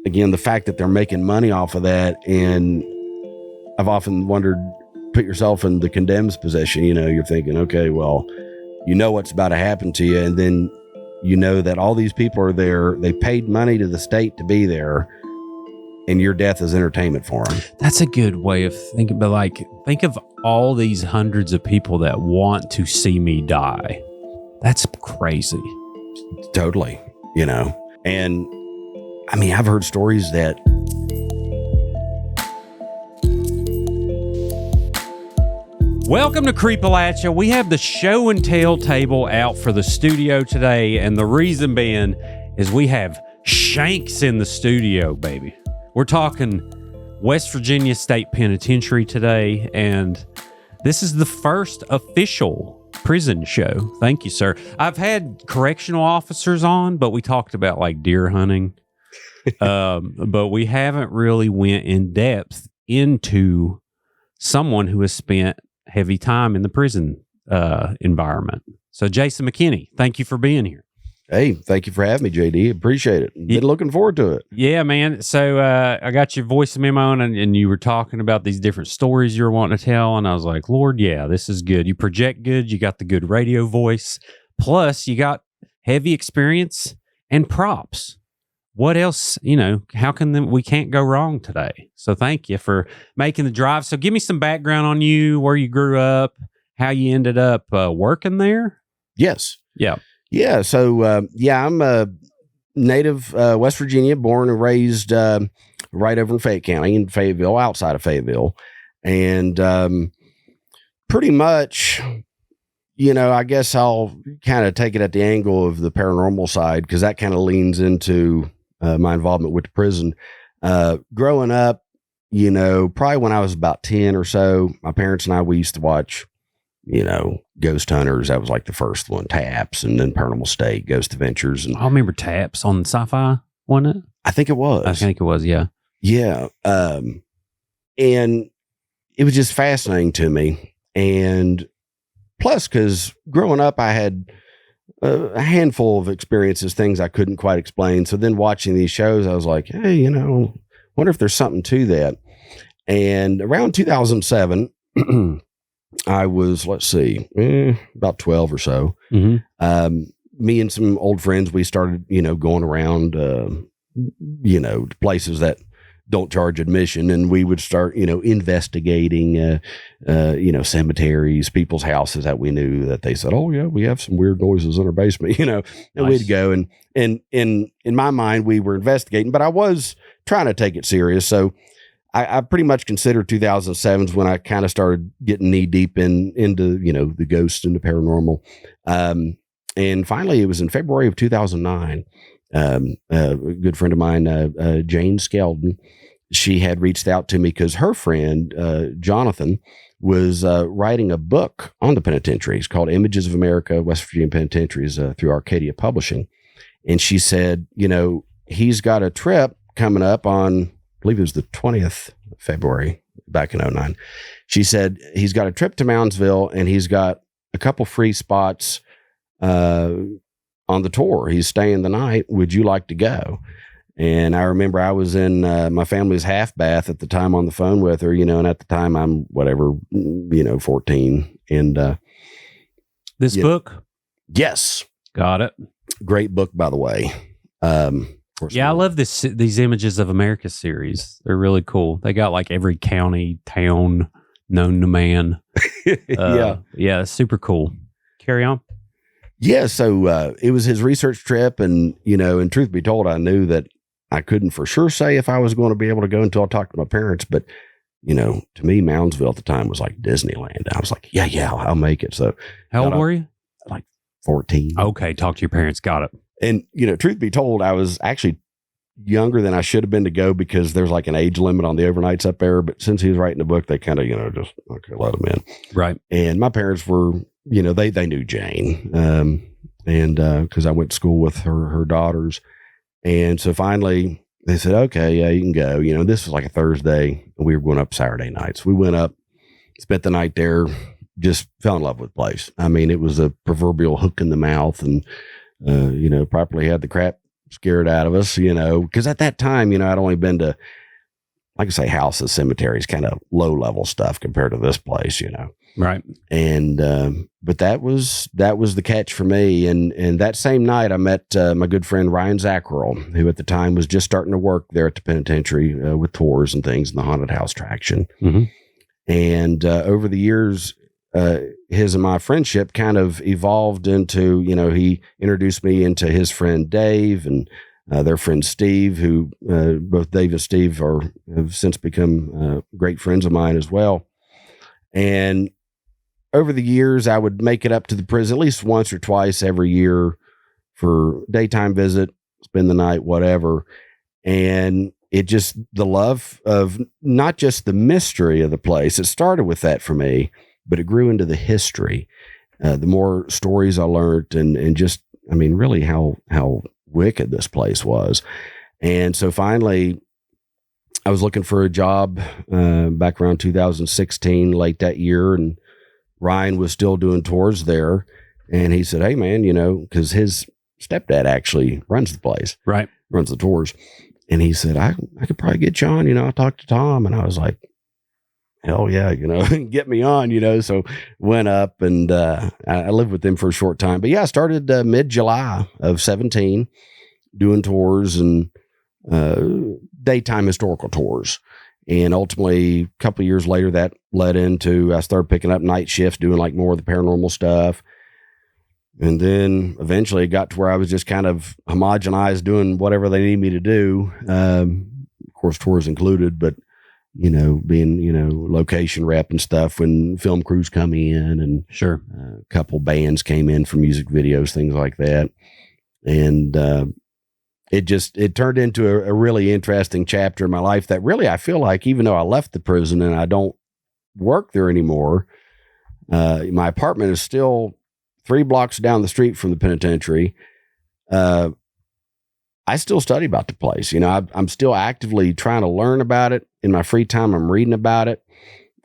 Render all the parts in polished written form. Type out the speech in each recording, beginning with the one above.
again, the fact that they're making money off of that, and I've often wondered, put yourself in the condemned's position. You're thinking, okay, well, what's about to happen to you, and then that all these people are there. They paid money to the state to be there, and your death is entertainment for them. That's a good way of thinking. But think of all these hundreds of people that want to see me die. That's crazy. Totally. And I mean, I've heard stories that welcome to Creepalachia. We have the show and tell table out for the studio today, and the reason being is we have Shanks in the studio, baby. We're talking West Virginia State Penitentiary today, and this is the first official prison show. Thank you, sir. I've had correctional officers on, but we talked about deer hunting, but we haven't really went in depth into someone who has spent heavy time in the prison environment. So Jason McKinney, thank you for being here. Hey, thank you for having me, JD. Appreciate it. Been looking forward to it. Yeah, man. So I got your voice memo and you were talking about these different stories you were wanting to tell. And I was like, Lord, yeah, this is good. You project good. You got the good radio voice. Plus, you got heavy experience and props. What else, how can we can't go wrong today? So thank you for making the drive. So give me some background on you, where you grew up, how you ended up working there. Yes. Yeah. Yeah. So, I'm a native West Virginia, born and raised right over in Fayette County, in Fayetteville, outside of Fayetteville. And pretty much, I guess I'll kind of take it at the angle of the paranormal side, because that kind of leans into my involvement with the prison. Growing up, probably when I was about 10 or so, my parents and we used to watch, Ghost Hunters. That was the first one, Taps, and then Paranormal State, Ghost Adventures. And I remember Taps on Sci-Fi, wasn't it? I think it was. Yeah. Yeah. And it was just fascinating to me. And plus, because growing up, I had a handful of experiences, things I couldn't quite explain. So then watching these shows, I was like, hey, wonder if there's something to that. And around 2007, I was, about 12 or so. Mm-hmm. Me and some old friends, we started, going around, places that don't charge admission, and we would start, investigating, cemeteries, people's houses that we knew that they said, oh yeah, we have some weird noises in our basement, and nice. We'd go and in my mind, we were investigating, but I was trying to take it serious. So I pretty much consider 2007 is when I kind of started getting knee deep into, the ghosts and the paranormal. And finally it was in February of 2009. A good friend of mine, Jane Skeldon, she had reached out to me because her friend, Jonathan, was writing a book on the penitentiaries called Images of America, West Virginia Penitentiaries, through Arcadia Publishing. And she said, he's got a trip coming up on, I believe it was the 20th of February back in 2009. She said he's got a trip to Moundsville and he's got a couple free spots on the tour. He's staying the night. Would you like to go? And I remember I was in my family's half bath at the time on the phone with her, and at the time I'm 14. And this book? Yes. Got it. Great book, by the way. Yeah, I love these Images of America series. They're really cool. They got every county, town known to man. Yeah, super cool. Carry on. Yeah, so it was his research trip, and and truth be told, I knew that I couldn't for sure say if I was going to be able to go until I talked to my parents. But to me, Moundsville at the time was like Disneyland. I was like, yeah, I'll make it. So how old were you? 14. Okay, talk to your parents. Got it. And, truth be told, I was actually younger than I should have been to go because there's an age limit on the overnights up there. But since he was writing the book, they kind of, just let him in. Right. And my parents were, they knew Jane. And because I went to school with her daughters. And so finally they said, okay, yeah, you can go. This was a Thursday and we were going up Saturday nights. We went up, spent the night there, just fell in love with the place. I mean, it was a proverbial hook in the mouth, and properly had the crap scared out of us, because at that time, I'd only been to, like I say, houses, cemeteries, kind of low level stuff compared to this place, Right. And, but that was the catch for me. And that same night I met, my good friend, Ryan Zackrell, who at the time was just starting to work there at the penitentiary, with tours and things in the haunted house traction. Mm-hmm. And, over the years, his and my friendship kind of evolved into, he introduced me into his friend Dave and, their friend Steve, who, both Dave and Steve have since become, great friends of mine as well. And over the years, I would make it up to the prison at least once or twice every year for daytime visit, spend the night, whatever. And it just, the love of not just the mystery of the place, it started with that for me, but it grew into the history. The more stories I learned and just, really how wicked this place was. And so finally, I was looking for a job back around 2016, late that year, and Ryan was still doing tours there. And he said, hey, man, because his stepdad actually runs the place. Right. Runs the tours. And he said, I could probably get you on. I talked to Tom. And I was like, hell yeah, get me on, so went up and I lived with them for a short time. But yeah, I started mid-July of 17 doing tours and daytime historical tours. And ultimately, a couple of years later, that led into, I started picking up night shifts, doing like more of the paranormal stuff. And then eventually it got to where I was just kind of homogenized, doing whatever they need me to do. Of course, tours included, but, being, location rep and stuff when film crews come in and sure, a couple bands came in for music videos, things like that. And, it turned into a really interesting chapter in my life that really, I feel like, even though I left the prison and I don't work there anymore, my apartment is still 3 blocks down the street from the penitentiary. I still study about the place. I'm still actively trying to learn about it. In my free time, I'm reading about it,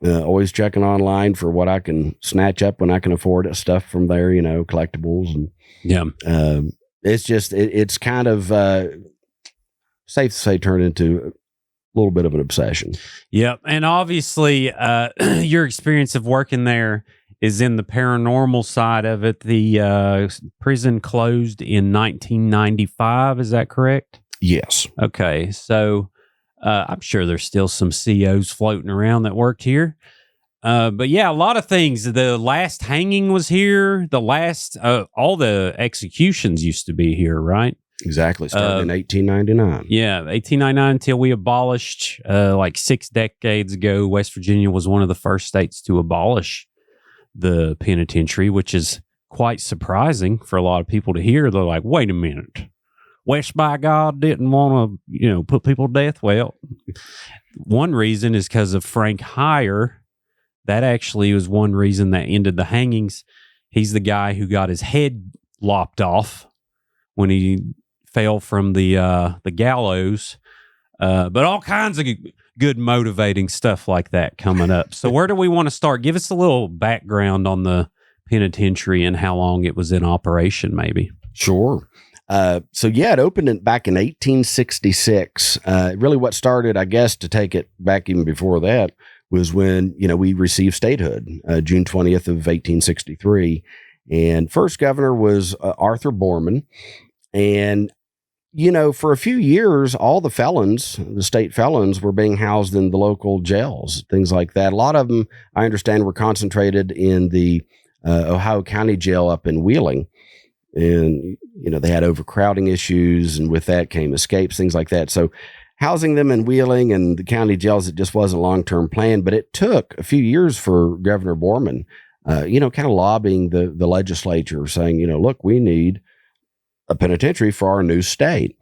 always checking online for what I can snatch up when I can afford it, stuff from there, collectibles. And yeah, it's just, it's kind of safe to say turned into a little bit of an obsession. Yep. And obviously, your experience of working there is in the paranormal side of it. The prison closed in 1995. Is that correct? Yes. Okay. So I'm sure there's still some COs floating around that worked here. But yeah, a lot of things. The last hanging was here. The last, all the executions used to be here, right? Exactly. Started in 1899. Yeah, 1899 until we abolished, like 6 decades ago. West Virginia was one of the first states to abolish the penitentiary, which is quite surprising for a lot of people to hear. They're like, wait a minute. West by God didn't want to, put people to death. Well, one reason is because of Frank Heyer. That actually was one reason that ended the hangings. He's the guy who got his head lopped off when he fell from the gallows. But all kinds of good motivating stuff like that coming up. So where do we want to start? Give us a little background on the penitentiary and how long it was in operation, maybe. Sure. So yeah, it opened back in 1866. Really what started, I guess, to take it back even before that was when, we received statehood, June 20th of 1863. And first governor was Arthur Borman. And, for a few years, all the felons, the state felons, were being housed in the local jails, things like that. A lot of them, I understand, were concentrated in the Ohio County Jail up in Wheeling. And, they had overcrowding issues, and with that came escapes, things like that. So housing them in Wheeling and the county jails, it just wasn't a long-term plan. But it took a few years for Governor Borman, kind of lobbying the legislature, saying, look, we need a penitentiary for our new state.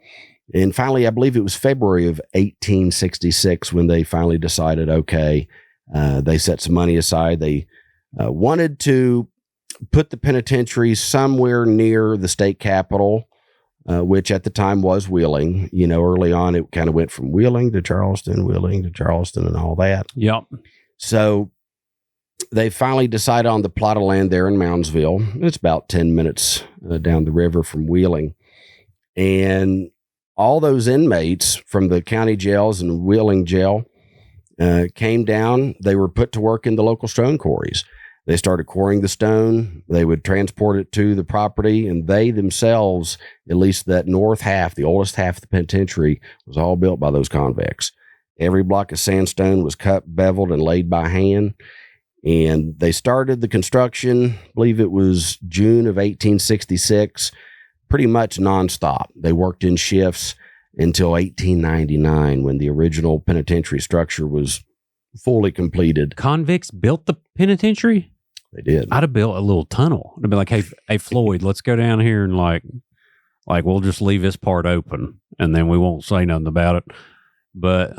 And finally, I believe it was February of 1866 when they finally decided, okay, they set some money aside. They wanted to put the penitentiary somewhere near the state capitol, which at the time was Wheeling. Early on, it kind of went from Wheeling to Charleston, and all that. Yep. So they finally decided on the plot of land there in Moundsville. It's about 10 minutes down the river from Wheeling. And all those inmates from the county jails and Wheeling jail came down. They were put to work in the local stone quarries. They started quarrying the stone. They would transport it to the property, and they themselves, at least that north half, the oldest half of the penitentiary, was all built by those convicts. Every block of sandstone was cut, beveled, and laid by hand. And they started the construction, I believe it was June of 1866, pretty much nonstop. They worked in shifts until 1899, when the original penitentiary structure was fully completed. Convicts built the penitentiary? They did. I'd have built a little tunnel. I'd be like, hey, Floyd, let's go down here and like we'll just leave this part open and then we won't say nothing about it. But,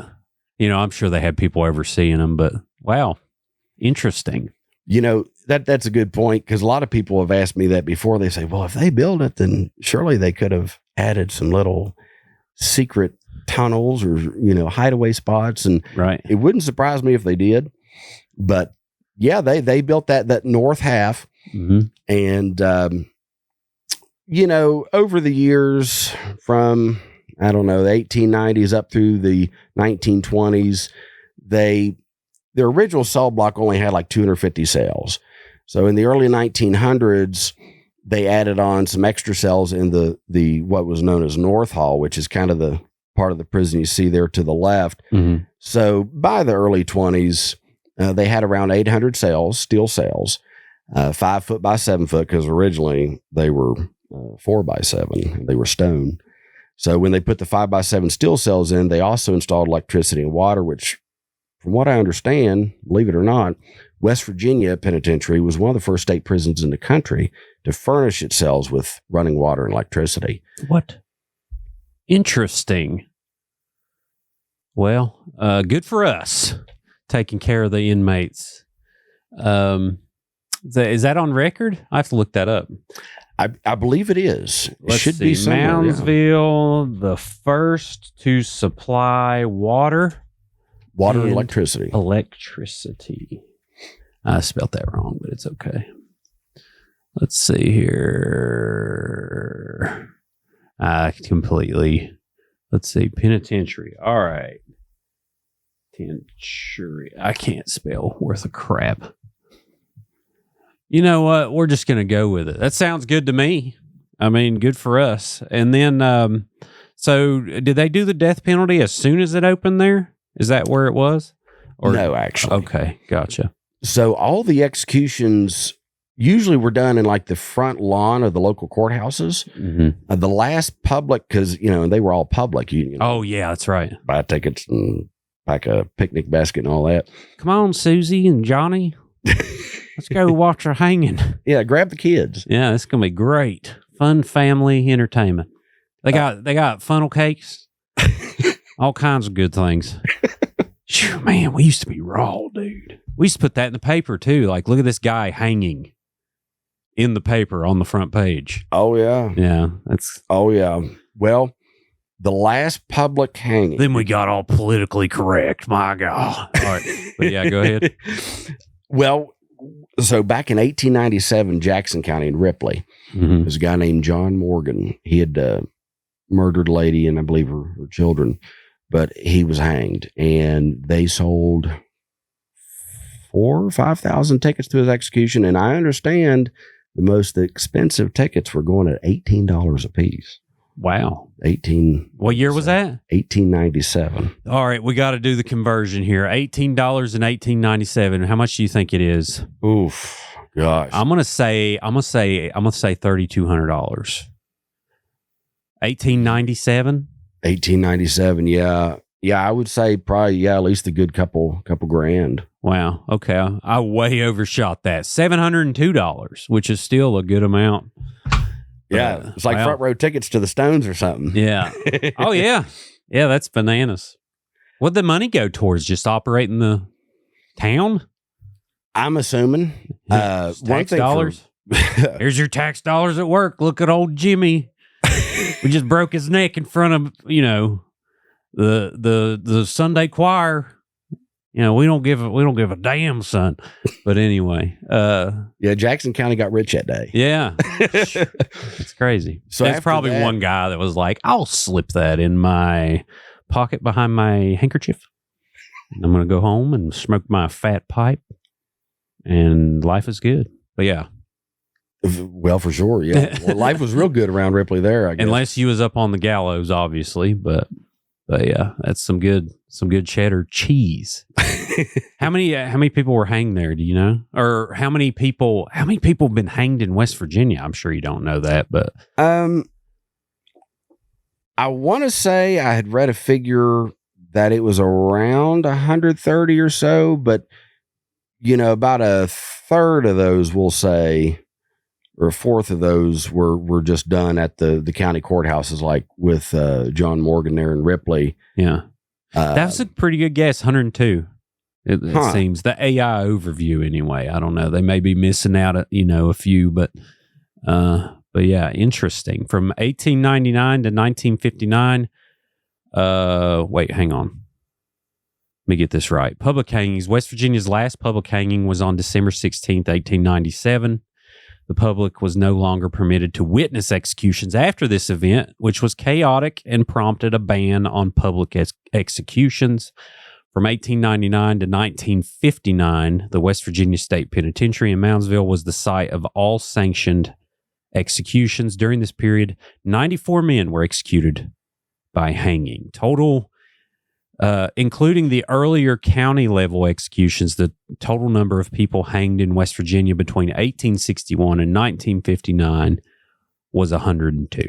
I'm sure they had people overseeing them, but wow, interesting. That's a good point, because a lot of people have asked me that before. They say, well, if they build it, then surely they could have added some little secret tunnels or, hideaway spots. And right. It wouldn't surprise me if they did. But yeah, they built that north half. Mm-hmm. And, over the years from, I don't know, the 1890s up through the 1920s, the original cell block only had like 250 cells. So in the early 1900s, they added on some extra cells in the what was known as North Hall, which is kind of the part of the prison you see there to the left. Mm-hmm. So by the early 20s, they had around 800 cells, steel cells, 5 foot by 7 foot, because originally they were 4 by 7. They were stone. So when they put the 5 by 7 steel cells in, they also installed electricity and water, which, from what I understand, believe it or not, West Virginia Penitentiary was one of the first state prisons in the country to furnish its cells with running water and electricity. What? Interesting. Well, good for us, taking care of the inmates. Is that on record? I have to look that up. I believe it is. Let's should see. Be somewhere, Moundsville, the first to supply water and electricity. Electricity. I spelled that wrong, but it's okay. Let's see here. Let's see. Penitentiary. All right. Penitentiary. I can't spell worth a crap. You know what? We're just going to go with it. That sounds good to me. I mean, good for us. And then, so did they do the death penalty as soon as it opened there? Is that where it was? Or no, actually. Okay. Gotcha. So all the executions usually were done in like the front lawn of the local courthouses. Mm-hmm. The last public, because, they were all public. Oh, yeah, that's right. Buy tickets and pack a picnic basket and all that. Come on, Susie and Johnny. Let's go watch her hanging. Yeah, grab the kids. Yeah, it's going to be great. Fun family entertainment. They got funnel cakes. All kinds of good things. Sure, man, we used to be raw, dude. We used to put that in the paper, too. Like, look at this guy hanging in the paper on the front page. Oh, yeah. Yeah. Oh, yeah. Well, the last public hanging. Then we got all politically correct. My God. All right. But yeah, go ahead. Well, so back in 1897, Jackson County in Ripley, there's a guy named John Morgan. He had murdered a lady and I believe her children, but he was hanged, and they sold 4,000 or 5,000 tickets to his execution. And I understand the most expensive tickets were going at $18 a piece. Wow. What year was that? 1897. All right, we got to do the conversion here. $18 in 1897. How much do you think it is? Oof, gosh. I'm gonna say $3,200. 1897. 1897. Yeah. I would say probably at least a good couple grand. Wow. Okay, I way overshot that. $702, which is still a good amount. Yeah, it's like front row tickets to the Stones or something. Yeah. Oh, yeah. Yeah, that's bananas. What'd the money go towards? Just operating the town? I'm assuming. Tax dollars? Here's your tax dollars at work. Look at old Jimmy. We just broke his neck in front of, the Sunday choir. we don't give a damn, son. But anyway, yeah, Jackson County got rich that day. Yeah, it's crazy. So there's probably one guy that was like, I'll slip that in my pocket behind my handkerchief. I'm going to go home and smoke my fat pipe, and life is good. But yeah. Well, for sure, yeah. Well, life was real good around Ripley there, I guess. Unless you was up on the gallows, obviously, but yeah, that's some good cheddar cheese. How many people were hanged there? Do you know? Or how many people have been hanged in West Virginia? I'm sure you don't know that, but I want to say I had read a figure that it was around 130 or so, but about a third of those, we'll say, or a fourth of those were just done at the county courthouses, like with John Morgan there in Ripley. Yeah. That's a pretty good guess, 102. It seems. The AI overview, anyway. I don't know. They may be missing out, a few, but yeah, interesting. From 1899 to 1959. Wait, hang on. Let me get this right. Public hangings. West Virginia's last public hanging was on December 16th, 1897. The public was no longer permitted to witness executions after this event, which was chaotic and prompted a ban on public executions. From 1899 to 1959, the West Virginia State Penitentiary in Moundsville was the site of all sanctioned executions. During this period, 94 men were executed by hanging. Total, including the earlier county level executions, the total number of people hanged in West Virginia between 1861 and 1959 was 102.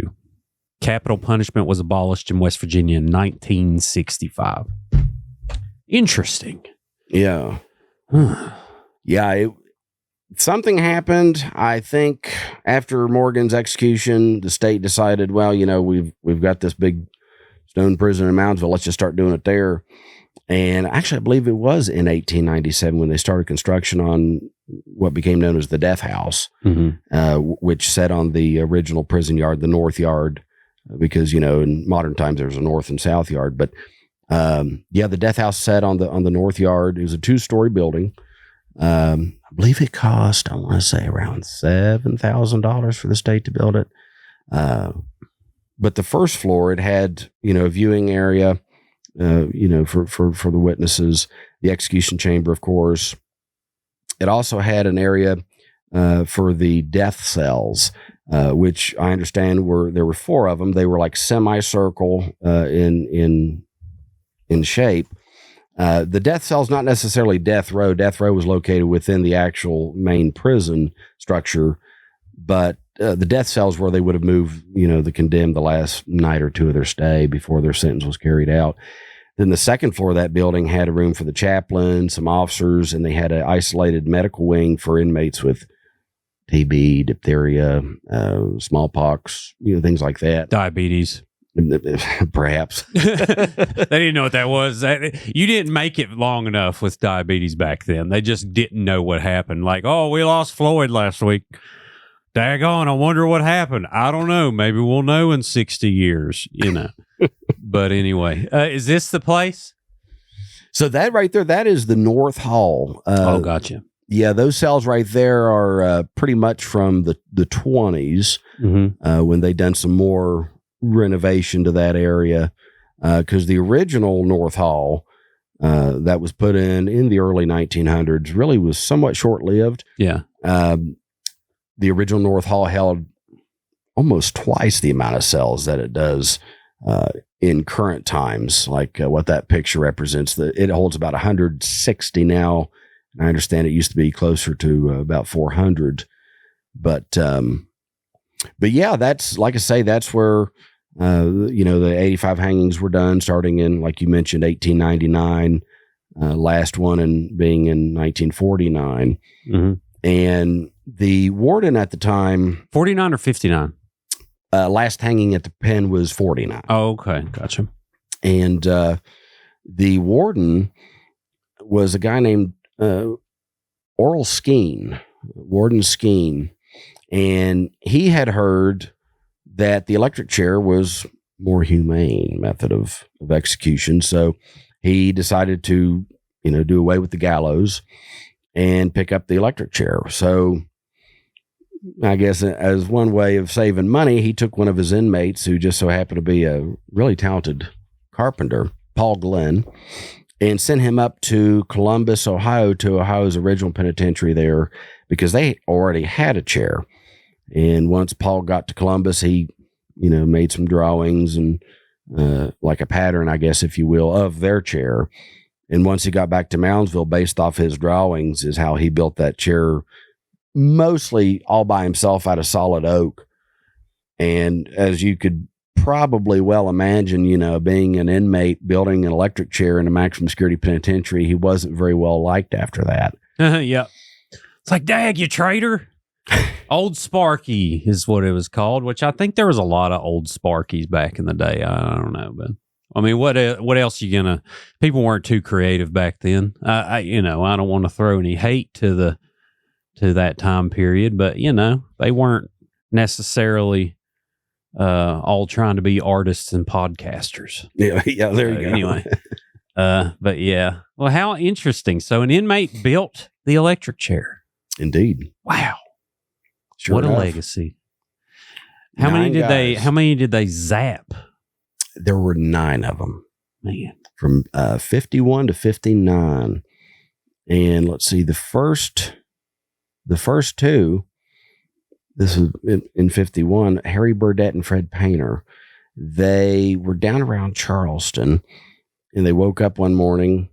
Capital punishment was abolished in West Virginia in 1965. Interesting. Yeah. Yeah. Something happened. I think after Morgan's execution, the state decided, well, we've got this big stone prison in Moundsville. Let's just start doing it there. And actually, I believe it was in 1897 when they started construction on what became known as the Death House, which sat on the original prison yard, the North Yard, because, in modern times there's a North and South Yard. But the Death House sat on the North Yard. It was a 2-story building. I believe it cost, I want to say, around $7,000 for the state to build it. But the first floor, it had, a viewing area, for the witnesses, the execution chamber, of course. It also had an area for the death cells, which I understand there were 4 of them. They were like semicircle in shape. The death cell's not necessarily death row. Death row was located within the actual main prison structure, but the death cells where they would have moved, the condemned the last night or 2 of their stay before their sentence was carried out. Then the second floor of that building had a room for the chaplain, some officers, and they had an isolated medical wing for inmates with TB, diphtheria, smallpox, things like that. Diabetes. Perhaps. They didn't know what that was. You didn't make it long enough with diabetes back then. They just didn't know what happened. Like, oh, we lost Floyd last week. Daggone, I wonder what happened. I don't know. Maybe we'll know in 60 years, But anyway, is this the place? So that right there, that is the North Hall. Gotcha. Yeah, those cells right there are pretty much from the 20s when they done some more renovation to that area, because the original North Hall that was put in the early 1900s really was somewhat short-lived. Yeah. The original North Hall held almost twice the amount of cells that it does in current times, like what that picture represents. It holds about 160 now. I understand it used to be closer to about 400. But yeah, that's, like I say, that's where, the 85 hangings were done, starting in, like you mentioned, 1899, last one being in 1949. And the warden at the time... 49 or 59? Last hanging at the pen was 49. Oh, okay. Gotcha. And the warden was a guy named Warden Skeen. And he had heard that the electric chair was more humane method of execution. So he decided to do away with the gallows and pick up the electric chair. So I guess as one way of saving money, he took one of his inmates who just so happened to be a really talented carpenter, Paul Glenn, and sent him up to Columbus, Ohio, to Ohio's original penitentiary there, because they already had a chair. And once Paul got to Columbus, he, made some drawings and like a pattern, I guess, if you will, of their chair. And once he got back to Moundsville, based off his drawings, is how he built that chair, mostly all by himself out of solid oak. And as you could probably well imagine, being an inmate building an electric chair in a maximum security penitentiary, he wasn't very well liked after that. Yeah. It's like, dag, you traitor. Old Sparky is what it was called, which I think there was a lot of old Sparkies back in the day. I don't know, but I mean, what else you gonna? People weren't too creative back then. I don't want to throw any hate to that time period, but they weren't necessarily all trying to be artists and podcasters. Yeah, there you go. Anyway, but yeah, well, how interesting. So an inmate built the electric chair. Indeed. Wow. Sure what enough. A legacy. How many did they zap? There were 9 of them. Man. From 51 to 59. And let's see, the first 2, this is in 51, Harry Burdett and Fred Painter. They were down around Charleston, and they woke up one morning,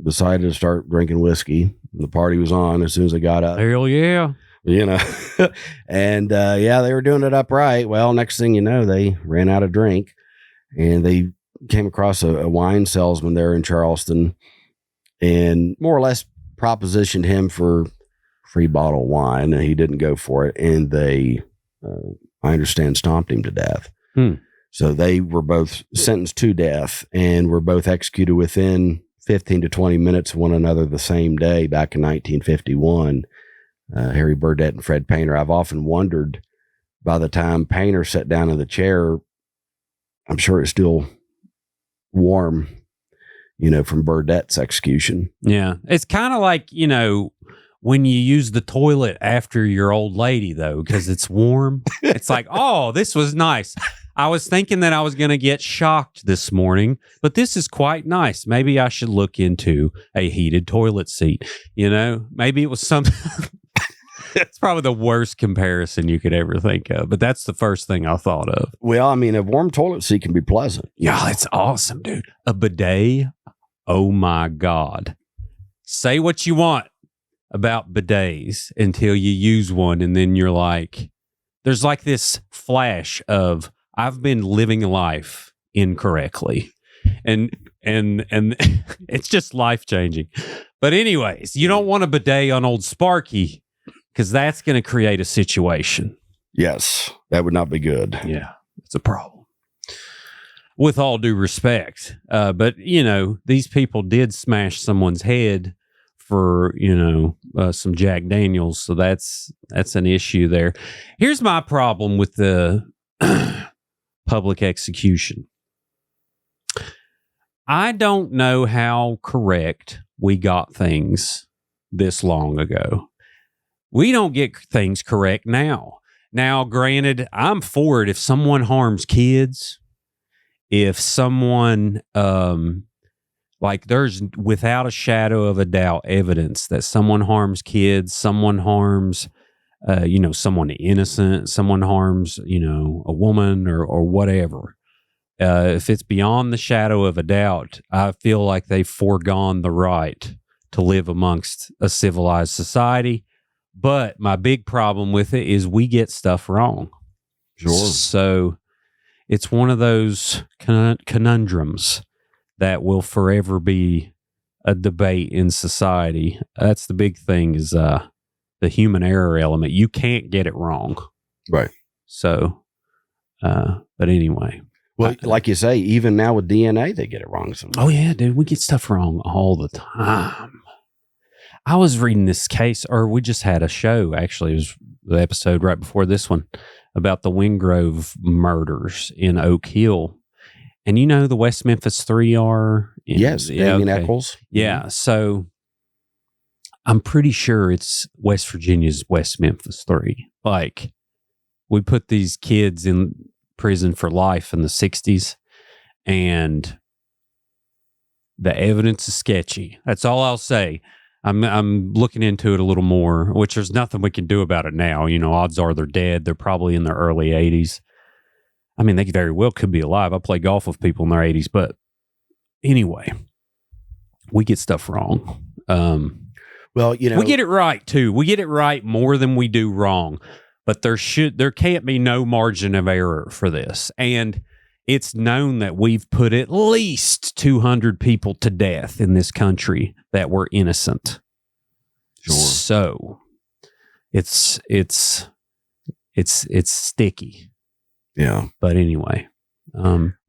decided to start drinking whiskey. The party was on as soon as they got up. Hell yeah. And they were doing it upright. Well, next thing you know, they ran out of drink, and they came across a wine salesman there in Charleston, and more or less propositioned him for free bottle of wine, and he didn't go for it. And they, I understand, stomped him to death. So they were both sentenced to death and were both executed within 15 to 20 minutes of one another the same day back in 1951. Harry Burdett and Fred Painter. I've often wondered, by the time Painter sat down in the chair, I'm sure it's still warm, from Burdett's execution. Yeah. It's kind of like, when you use the toilet after your old lady, though, because it's warm. It's like, oh, this was nice. I was thinking that I was going to get shocked this morning, but this is quite nice. Maybe I should look into a heated toilet seat. Maybe it was something. It's probably the worst comparison you could ever think of, but that's the first thing I thought of. Well, I mean, a warm toilet seat can be pleasant. Yeah, it's awesome, dude. A bidet. Oh my God. Say what you want about bidets until you use one. And then you're like, there's like this flash of, I've been living life incorrectly. And it's just life changing. But anyways, you don't want a bidet on old Sparky, because that's going to create a situation. Yes, that would not be good. Yeah, it's a problem. With all due respect. But, these people did smash someone's head for, some Jack Daniels. So that's an issue there. Here's my problem with the public execution. I don't know how correct we got things this long ago. We don't get things correct now. Now, granted, I'm for it if someone harms kids, if someone, there's without a shadow of a doubt evidence that someone harms kids, someone harms, someone innocent, someone harms, a woman or whatever. If it's beyond the shadow of a doubt, I feel like they've foregone the right to live amongst a civilized society. But my big problem with it is we get stuff wrong. Sure. So it's one of those conundrums that will forever be a debate in society. That's the big thing is the human error element. You can't get it wrong. Right. So, but anyway. Well, like you say, even now with DNA, they get it wrong sometimes. Oh, yeah, dude. We get stuff wrong all the time. I was reading this case, or we just had a show, actually. It was the episode right before this one, about the Wingrove murders in Oak Hill. And you know who the West Memphis Three are? Yes, Damien Eccles. Yeah, so I'm pretty sure it's West Virginia's West Memphis Three. Like, we put these kids in prison for life in the 60s, and the evidence is sketchy. That's all I'll say. I'm looking into it a little more, which there's nothing we can do about it now. You know, odds are they're dead. They're probably in their early 80s. I mean, they very well could be alive. I play golf with people in their 80s, but anyway, we get stuff wrong. Well, you know, we get it right too. We get it right more than we do wrong, but there can't be no margin of error for this. And it's known that we've put at least 200 people to death in this country that were innocent. Sure. So it's sticky. Yeah. But anyway.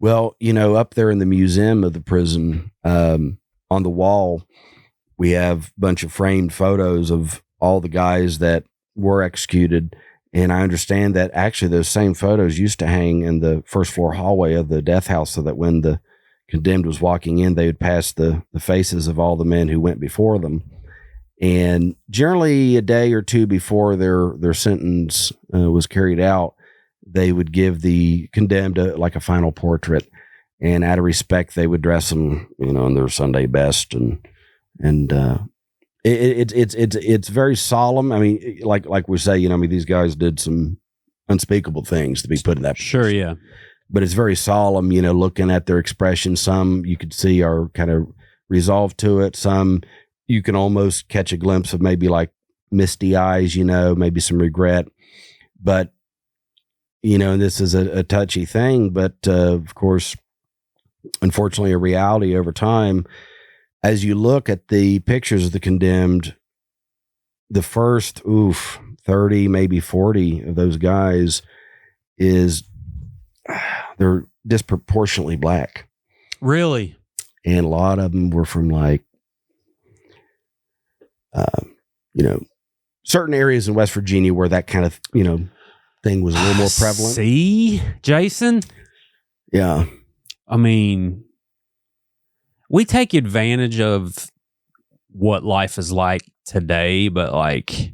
Well, you know, up there in the museum of the prison, on the wall, we have a bunch of framed photos of all the guys that were executed. And I understand that actually those same photos used to hang in the first floor hallway of the death house, so that when the condemned was walking in, they would pass the faces of all the men who went before them. And generally a day or two before their sentence was carried out, they would give the condemned like a final portrait, and out of respect, they would dress them, you know, in their Sunday best, and it's very solemn. I mean, like we say, you know, I mean, these guys did some unspeakable things to be put in that position. Sure, yeah. But it's very solemn, you know, looking at their expression. Some you could see are kind of resolved to it. Some you can almost catch a glimpse of maybe like misty eyes, you know, maybe some regret. But you know, and this is a touchy thing, but of course, unfortunately, a reality over time. As you look at the pictures of the condemned, the first 30, maybe 40 of those guys they're disproportionately black. Really? And a lot of them were from like, you know, certain areas in West Virginia where that kind of, you know, thing was a little more prevalent. See, Jason? Yeah. I mean, we take advantage of what life is like today, but like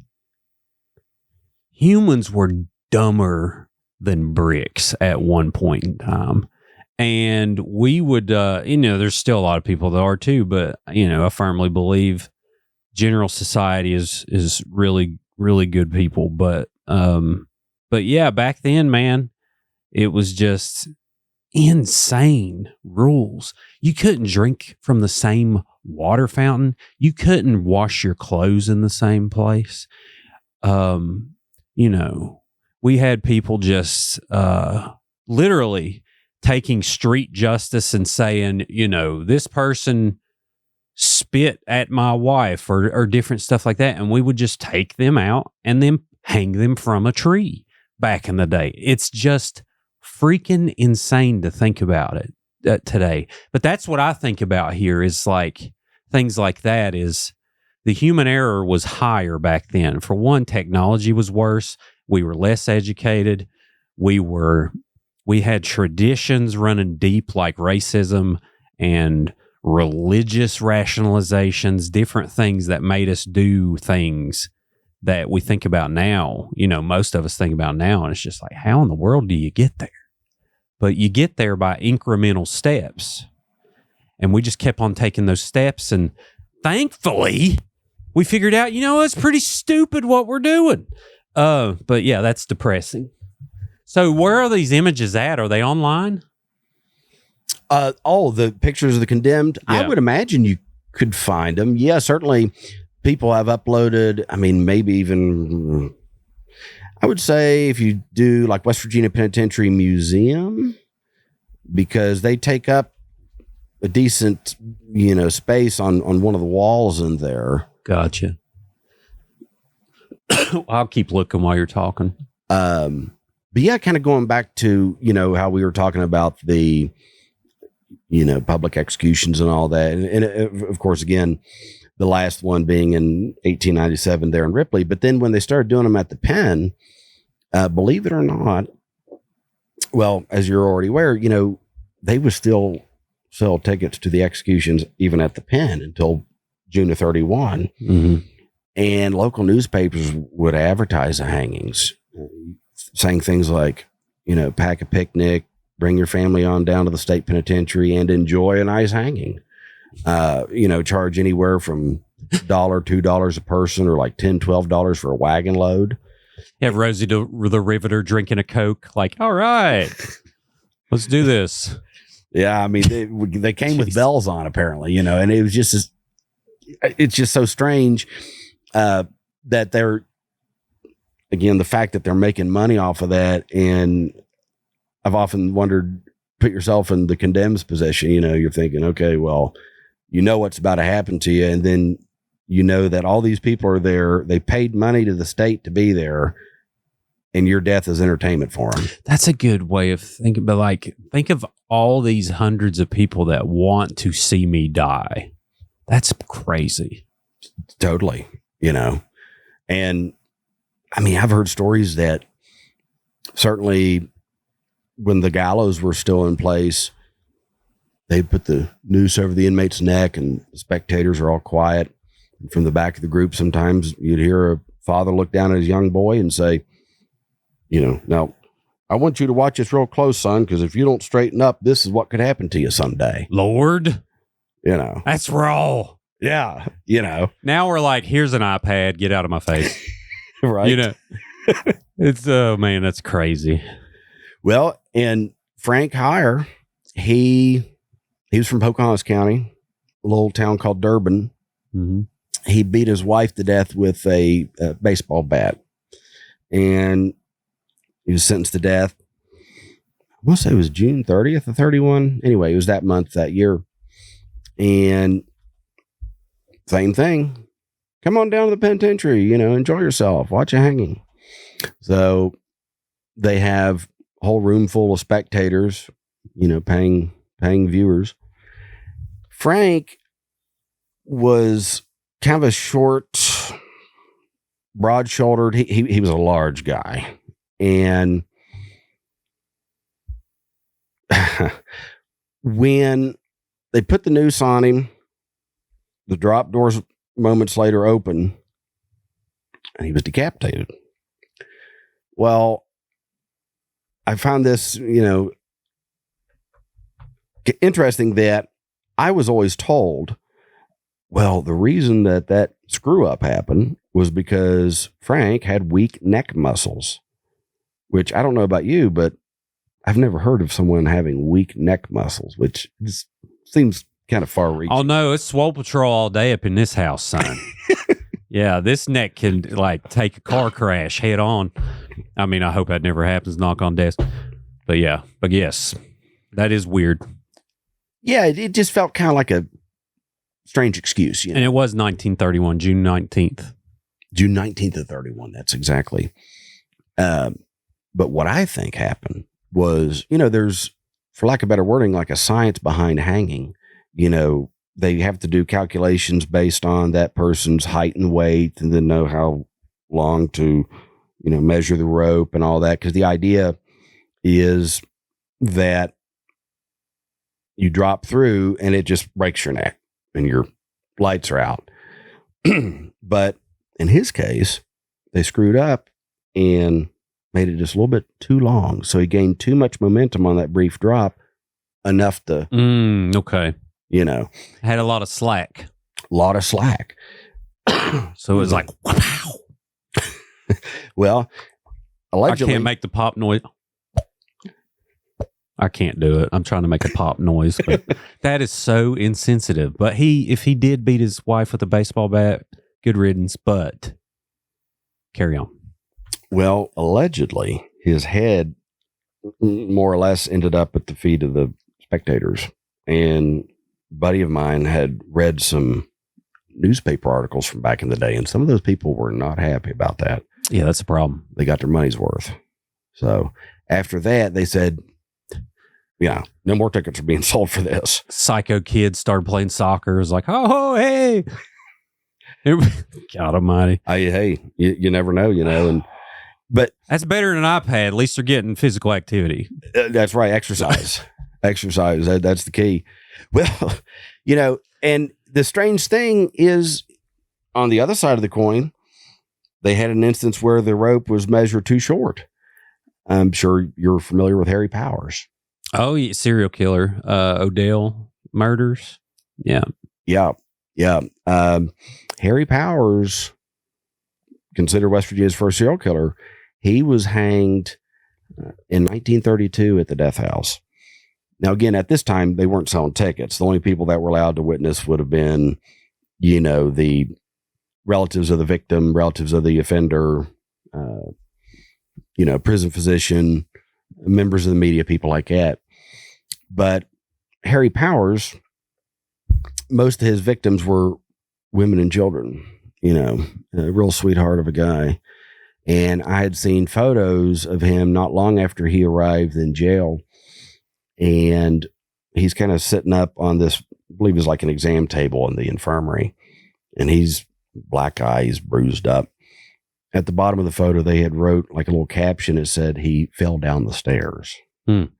humans were dumber than bricks at one point in time. And we would, you know, there's still a lot of people that are too, but, you know, I firmly believe general society is really, really good people. But yeah, back then, man, it was just insane rules. You couldn't drink from the same water fountain. You couldn't wash your clothes in the same place. You know, we had people just literally taking street justice and saying, you know, this person spit at my wife or different stuff like that. And we would just take them out and then hang them from a tree back in the day. It's just freaking insane to think about it today. But that's what I think about here is like things like that is the human error was higher back then. For one, technology was worse. We were less educated. We had traditions running deep like racism and religious rationalizations, different things that made us do things that we think about now. You know, most of us think about now, and it's just like, how in the world do you get there? But you get there by incremental steps. And we just kept on taking those steps. And thankfully, we figured out, you know, it's pretty stupid what we're doing. But yeah, that's depressing. So where are these images at? Are they online? The pictures of the condemned. Yeah. I would imagine you could find them. Yeah, certainly people have uploaded. I mean, maybe even, I would say if you do like West Virginia Penitentiary Museum, because they take up a decent, you know, space on one of the walls in there. Gotcha. I'll keep looking while you're talking. But yeah, kind of going back to, you know, how we were talking about the, you know, public executions and all that. And of course, again, the last one being in 1897 there in Ripley. But then when they started doing them at the pen, believe it or not, well, as you're already aware, you know, they would still sell tickets to the executions even at the pen until June of 31. Mm-hmm. And local newspapers would advertise the hangings, saying things like, pack a picnic, bring your family on down to the state penitentiary and enjoy a nice hanging. Charge anywhere from $1, $2 a person, or like $10, $12 for a wagon load. Yeah, Rosie the Riveter drinking a Coke, like, all right, let's do this. Yeah, I mean, they came with bells on, apparently, and it was it's just so strange that they're, again, the fact that they're making money off of that. And I've often wondered, put yourself in the condemned's position, you're thinking, okay, well, what's about to happen to you. And then that all these people are there. They paid money to the state to be there, and your death is entertainment for them. That's a good way of thinking. But think of all these hundreds of people that want to see me die. That's crazy. Totally. And I mean, I've heard stories that certainly when the gallows were still in place, they put the noose over the inmate's neck and the spectators are all quiet. And from the back of the group, sometimes you'd hear a father look down at his young boy and say, now I want you to watch this real close, son, because if you don't straighten up, this is what could happen to you someday. Lord, that's raw. Yeah. Now we're like, here's an iPad, get out of my face. Right. It's, oh man, that's crazy. Well, and Frank Heyer, he was from Pocahontas County, a little town called Durbin. Mm-hmm. He beat his wife to death with a baseball bat, and he was sentenced to death. I want to say it was June 30th or 31. Anyway, it was that month, that year. And same thing. Come on down to the penitentiary, enjoy yourself, watch a hanging. So they have a whole room full of spectators, paying viewers. Frank was kind of a short, broad-shouldered. He was a large guy. And when they put the noose on him, the drop doors moments later open, and he was decapitated. Well, I found this, interesting that I was always told, well, the reason that screw up happened was because Frank had weak neck muscles, which I don't know about you, but I've never heard of someone having weak neck muscles, which just seems kind of far reaching. Oh no, it's swole patrol all day up in this house, son. Yeah, this neck can take a car crash head on. I mean, I hope that never happens, knock on desk. But yes, that is weird. Yeah, it just felt kind of like a strange excuse. And it was 1931, June 19th. June 19th of 31, that's exactly. But what I think happened was, there's, for lack of better wording, like a science behind hanging. They have to do calculations based on that person's height and weight, and then know how long to, measure the rope and all that. Because the idea is that you drop through and it just breaks your neck and your lights are out. But in his case, they screwed up and made it just a little bit too long. So he gained too much momentum on that brief drop, enough to, okay. Had a lot of slack. So it was like, wow. Well, allegedly, I can't make the pop noise. I can't do it. I'm trying to make a pop noise, but that is so insensitive. But if he did beat his wife with a baseball bat, good riddance, but carry on. Well, allegedly, his head more or less ended up at the feet of the spectators. And a buddy of mine had read some newspaper articles from back in the day, and some of those people were not happy about that. Yeah, that's a problem. They got their money's worth. So after that, they said, yeah, no more tickets are being sold for this. Psycho kids started playing soccer. It was like, oh, hey. God almighty. Hey, you never know, but that's better than an iPad. At least they're getting physical activity. That's right. Exercise. Exercise. That's the key. Well, and the strange thing is, on the other side of the coin, they had an instance where the rope was measured too short. I'm sure you're familiar with Harry Powers. Oh, yeah, serial killer, Odell murders. Yeah. Harry Powers, considered West Virginia's first serial killer, he was hanged in 1932 at the death house. Now, again, at this time, they weren't selling tickets. The only people that were allowed to witness would have been, the relatives of the victim, relatives of the offender, prison physician, members of the media, people like that. But Harry Powers, most of his victims were women and children, a real sweetheart of a guy. And I had seen photos of him not long after he arrived in jail. And he's kind of sitting up on this, I believe it's like an exam table in the infirmary. And he's black eye, he's bruised up. At the bottom of the photo, they had wrote like a little caption. It said he fell down the stairs. So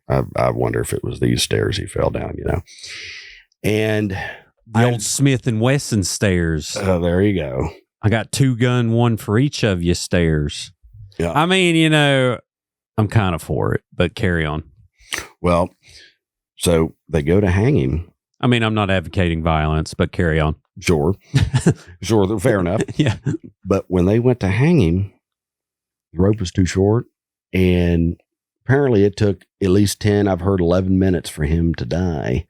I wonder if it was these stairs he fell down, And the old Smith and Wesson stairs. Oh, there you go. I got 2 gun, 1 for each of you stairs. Yeah. I mean, I'm kind of for it, but carry on. Well, so they go to hang him. I mean, I'm not advocating violence, but carry on. Sure, fair enough. Yeah. But when they went to hang him, the rope was too short, and apparently it took at least 10, I've heard 11 minutes for him to die,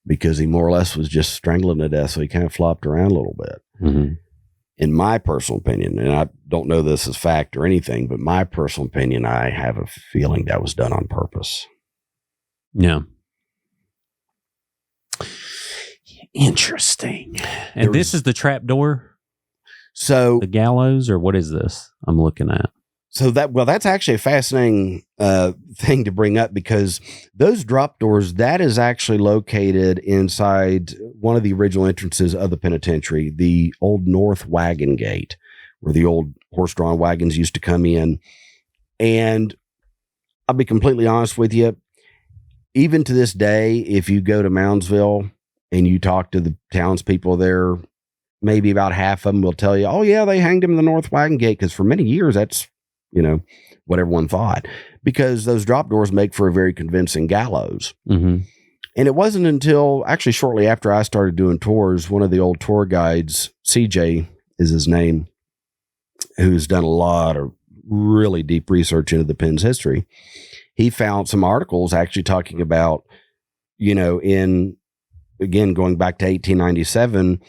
because he more or less was just strangling to death. So he kind of flopped around a little bit. Mm-hmm. In my personal opinion, and I don't know this as fact or anything, but my personal opinion, I have a feeling that was done on purpose. Yeah. Interesting. And this is the trap door? So the gallows, or what is this I'm looking at? So that's actually a fascinating thing to bring up, because those drop doors, that is actually located inside one of the original entrances of the penitentiary, the old North Wagon Gate, where the old horse-drawn wagons used to come in. And I'll be completely honest with you, even to this day, if you go to Moundsville and you talk to the townspeople there, maybe about half of them will tell you, oh yeah, they hanged him in the North Wagon Gate, because for many years that's what everyone thought, because those drop doors make for a very convincing gallows. Mm-hmm. And it wasn't until actually shortly after I started doing tours, one of the old tour guides, CJ is his name, who's done a lot of really deep research into the pen's history. He found some articles actually talking about, going back to 1897,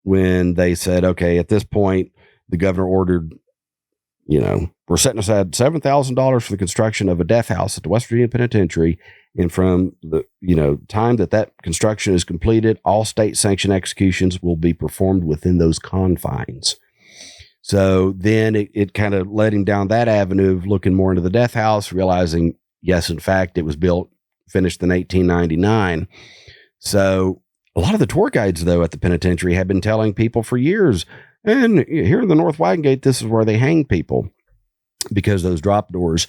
when they said, okay, at this point, the governor ordered, we're setting aside $7,000 for the construction of a death house at the West Virginia Penitentiary. And from the, time that construction is completed, all state sanctioned executions will be performed within those confines. So then it kind of led him down that avenue of looking more into the death house, realizing, yes, in fact, it was finished in 1899. So a lot of the tour guides, though, at the penitentiary had been telling people for years, and here in the North Wagon Gate, this is where they hang people, because those drop doors.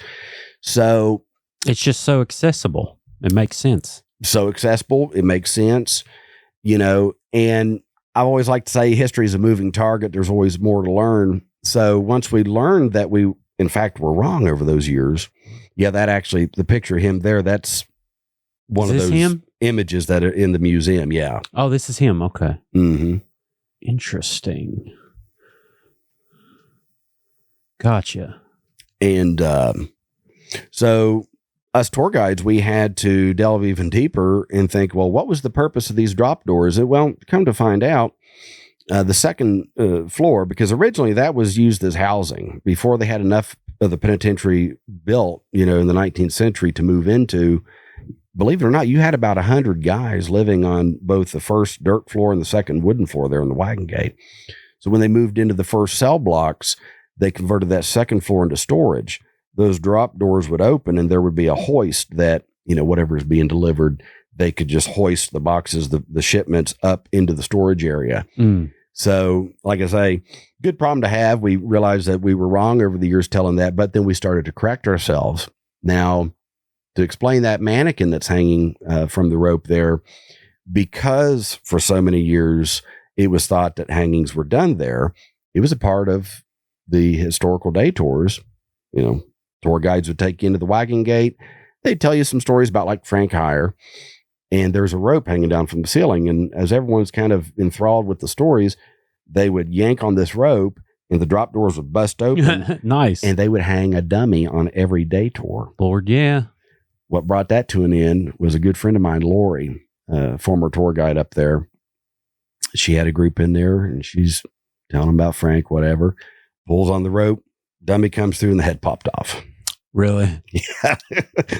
So it's just so accessible. It makes sense. So accessible. It makes sense, and I always like to say history is a moving target. There's always more to learn. So once we learned that we, in fact, were wrong over those years, that actually, the picture of him there, that's one of those images that are in the museum. Yeah. Oh, this is him. Okay. Mm-hmm. Interesting. Gotcha. And so us tour guides, we had to delve even deeper and think, well, what was the purpose of these drop doors? And well, come to find out, the second floor, because originally that was used as housing before they had enough of the penitentiary built, in the 19th century to move into. Believe it or not, you had about 100 guys living on both the first dirt floor and the second wooden floor there in the Wagon Gate. So when they moved into the first cell blocks, they converted that second floor into storage. Those drop doors would open and there would be a hoist that, whatever is being delivered, they could just hoist the boxes, the shipments up into the storage area. Mm. So like I say, good problem to have. We realized that we were wrong over the years telling that, but then we started to correct ourselves. Now, to explain that mannequin that's hanging from the rope there, because for so many years it was thought that hangings were done there. It was a part of the historical day tours. Tour guides would take you into the wagon gate. They'd tell you some stories about like Frank Heyer, and there's a rope hanging down from the ceiling. And as everyone's kind of enthralled with the stories, they would yank on this rope and the drop doors would bust open. Nice. And they would hang a dummy on every day tour. Lord, yeah. What brought that to an end was a good friend of mine, Lori, former tour guide up there. She had a group in there and she's telling them about Frank, whatever, pulls on the rope, dummy comes through and the head popped off. Really? Yeah.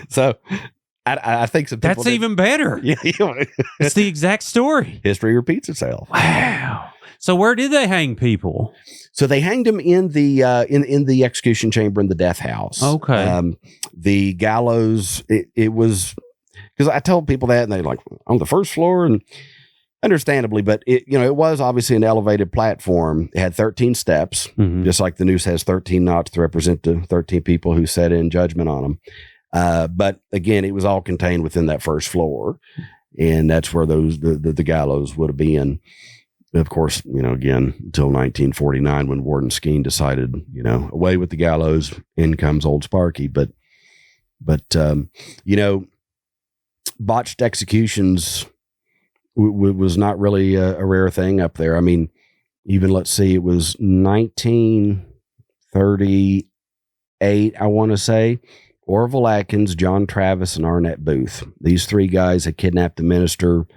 So I think some people that's even better. Yeah. It's the exact story. History repeats itself. Wow. So where did they hang people? So they hanged him in the in the execution chamber in the death house. Okay. The gallows, it was, because I told people that and they like on the first floor, and understandably, but it was obviously an elevated platform. It had 13 steps, just like the noose has 13 knots to represent the 13 people who sat in judgment on them. But again, it was all contained within that first floor, and that's where the gallows would have been. Of course, again, until 1949 when Warden Skeen decided, away with the gallows, in comes old Sparky. But botched executions was not really a rare thing up there. I mean, even let's see, it was 1938, I want to say. Orville Atkins, John Travis, and Arnett Booth. These three guys had kidnapped the minister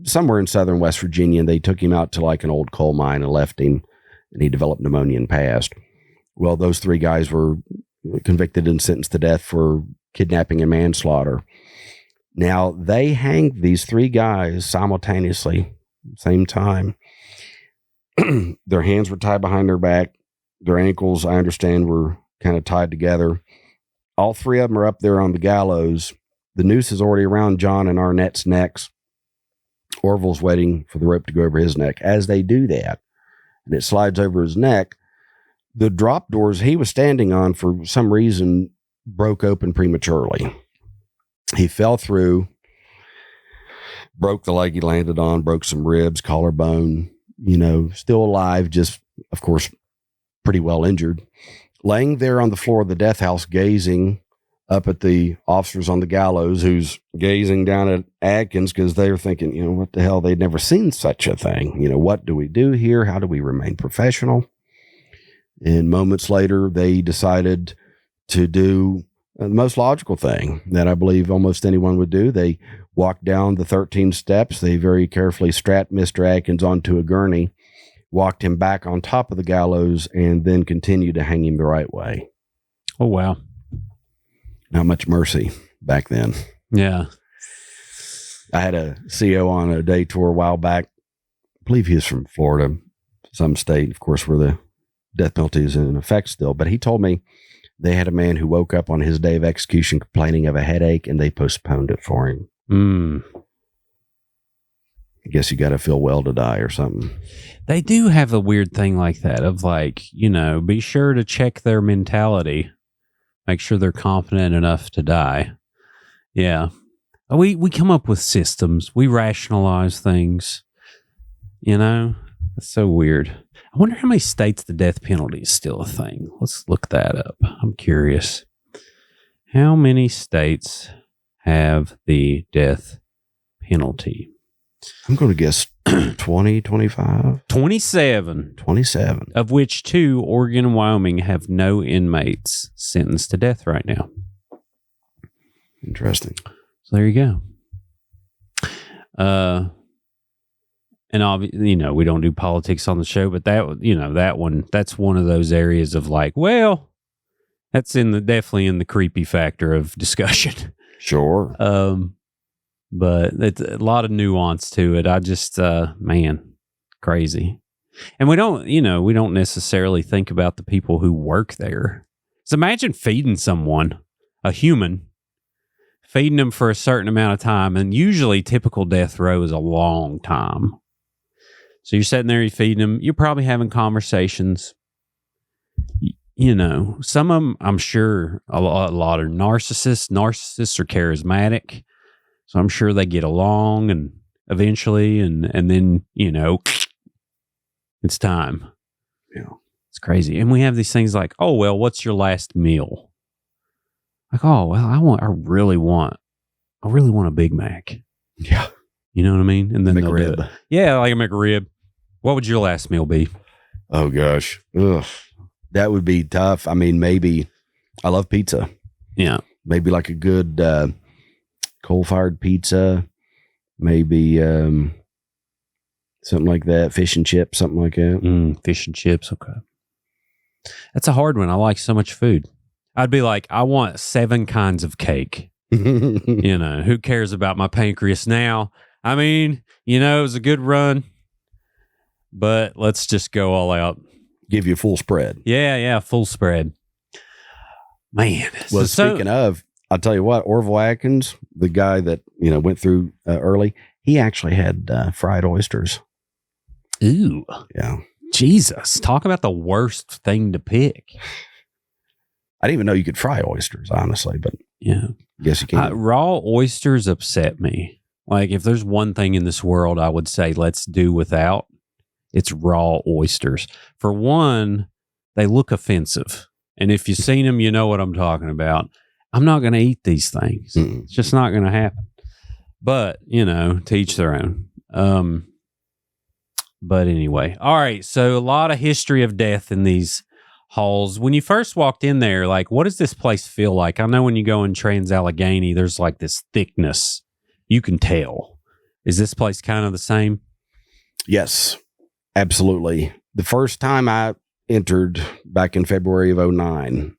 somewhere in southern West Virginia, and they took him out to like an old coal mine and left him, and he developed pneumonia and passed. Well, those three guys were convicted and sentenced to death for kidnapping and manslaughter. Now, they hanged these three guys simultaneously, same time. Their hands were tied behind their back. Their ankles, I understand, were kind of tied together. All three of them are up there on the gallows. The noose is already around John and Arnett's necks. Orville's waiting for the rope to go over his neck. As they do that, and it slides over his neck, the drop doors he was standing on, for some reason, broke open prematurely. He fell through, broke the leg he landed on, broke some ribs, collarbone, still alive, just, of course, pretty well injured. Laying there on the floor of the death house, gazing up at the officers on the gallows, who's gazing down at Atkins because they're thinking, what the hell? They'd never seen such a thing. What do we do here? How do we remain professional? And moments later, they decided to do the most logical thing that I believe almost anyone would do. They walked down the 13 steps. They very carefully strapped Mr. Atkins onto a gurney, walked him back on top of the gallows, and then continued to hang him the right way. Oh, wow. Not much mercy back then. Yeah. I had a CO on a day tour a while back. I believe he was from Florida, some state, of course, where the death penalty is in effect still. But he told me they had a man who woke up on his day of execution complaining of a headache, and they postponed it for him. I guess you got to feel well to die or something. They do have a weird thing like that of be sure to check their mentality. Make sure they're confident enough to die. Yeah. We come up with systems. We rationalize things. It's so weird. I wonder how many states the death penalty is still a thing. Let's look that up. I'm curious. How many states have the death penalty? I'm going to guess 20, 25. 27. 27. Of which 2, Oregon and Wyoming, have no inmates sentenced to death right now. Interesting. So there you go. And obviously, we don't do politics on the show, but that's one of those areas of that's definitely in the creepy factor of discussion. Sure. But it's a lot of nuance to it. I just, crazy. And we don't necessarily think about the people who work there. So imagine feeding someone, a human, feeding them for a certain amount of time. And usually typical death row is a long time. So you're sitting there, you're feeding them. You're probably having conversations. some of them, I'm sure a lot are narcissists. Narcissists are charismatic. So I'm sure they get along and eventually, and then, it's time. Yeah. It's crazy. And we have these things like, oh, well, what's your last meal? Like, oh, well, I really want a Big Mac. Yeah. You know what I mean? And then they'll do McRib. it. Yeah, like a McRib. What would your last meal be? Oh gosh. Ugh. That would be tough. I mean, maybe I love pizza. Yeah. Maybe like a good coal-fired pizza. Maybe something like that. Fish and chips, something like that. Fish and chips. Okay. That's a hard one. I like so much food. I'd be like, I want 7 kinds of cake. Who cares about my pancreas now? I mean, it was a good run, but let's just go all out. Give you a full spread. Yeah, full spread. Man. Well, speaking of, I'll tell you what, Orville Atkins, the guy that, went through early, he actually had fried oysters. Ooh. Yeah. Jesus. Talk about the worst thing to pick. I didn't even know you could fry oysters, honestly, but yeah. I guess you can. Raw oysters upset me. Like, if there's one thing in this world I would say let's do without, it's raw oysters. For one, they look offensive. And if you've seen them, you know what I'm talking about. I'm not going to eat these things. It's just not going to happen. But, to each their own. But anyway. All right. So a lot of history of death in these halls. When you first walked in there, like, what does this place feel like? I know when you go in Trans-Allegheny, there's like this thickness. You can tell. Is this place kind of the same? Yes, absolutely. The first time I entered back in February of 2009,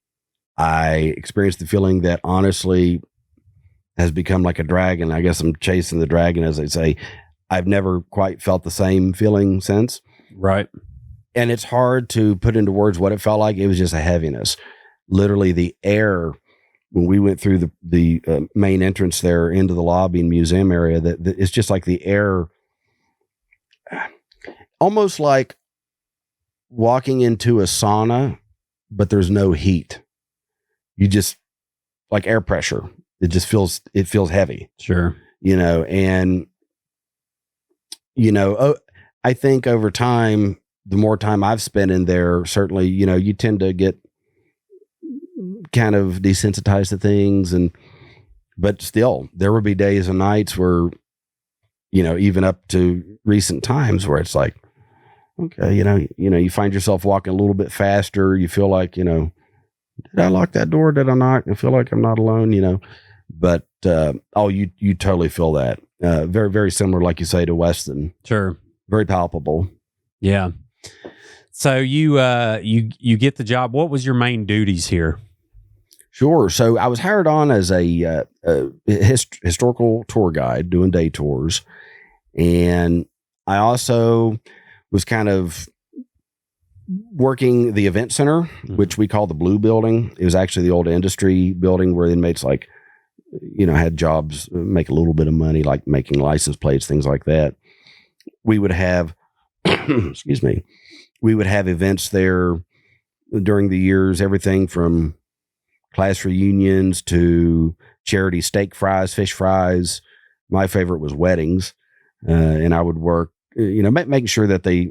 I experienced the feeling that honestly has become like a dragon. I guess I'm chasing the dragon, as they say. I've never quite felt the same feeling since. Right. And it's hard to put into words what it felt like. It was just a heaviness. Literally the air, when we went through the main entrance there into the lobby and museum area, that it's just like the air, almost like walking into a sauna, but there's no heat. You just, like air pressure. It just feels heavy. Sure. And, I think over time, the more time I've spent in there, certainly, you tend to get kind of desensitized to things. But still, there would be days and nights where, even up to recent times where it's like, okay, you find yourself walking a little bit faster. You feel like, did I lock that door? Did I not? I feel like I'm not alone, but, you totally feel that. Very, very similar, like you say, to Weston. Sure. Very palpable. Yeah. So you get the job. What was your main duties here? Sure. So I was hired on as a historical tour guide doing day tours. And I also was kind of working the event center, which we call the Blue Building. It was actually the old industry building where inmates had jobs, make a little bit of money, like making license plates, things like that. We would have, we would have events there during the years, everything from class reunions to charity steak fries, fish fries. My favorite was weddings. And I would work, making sure that they,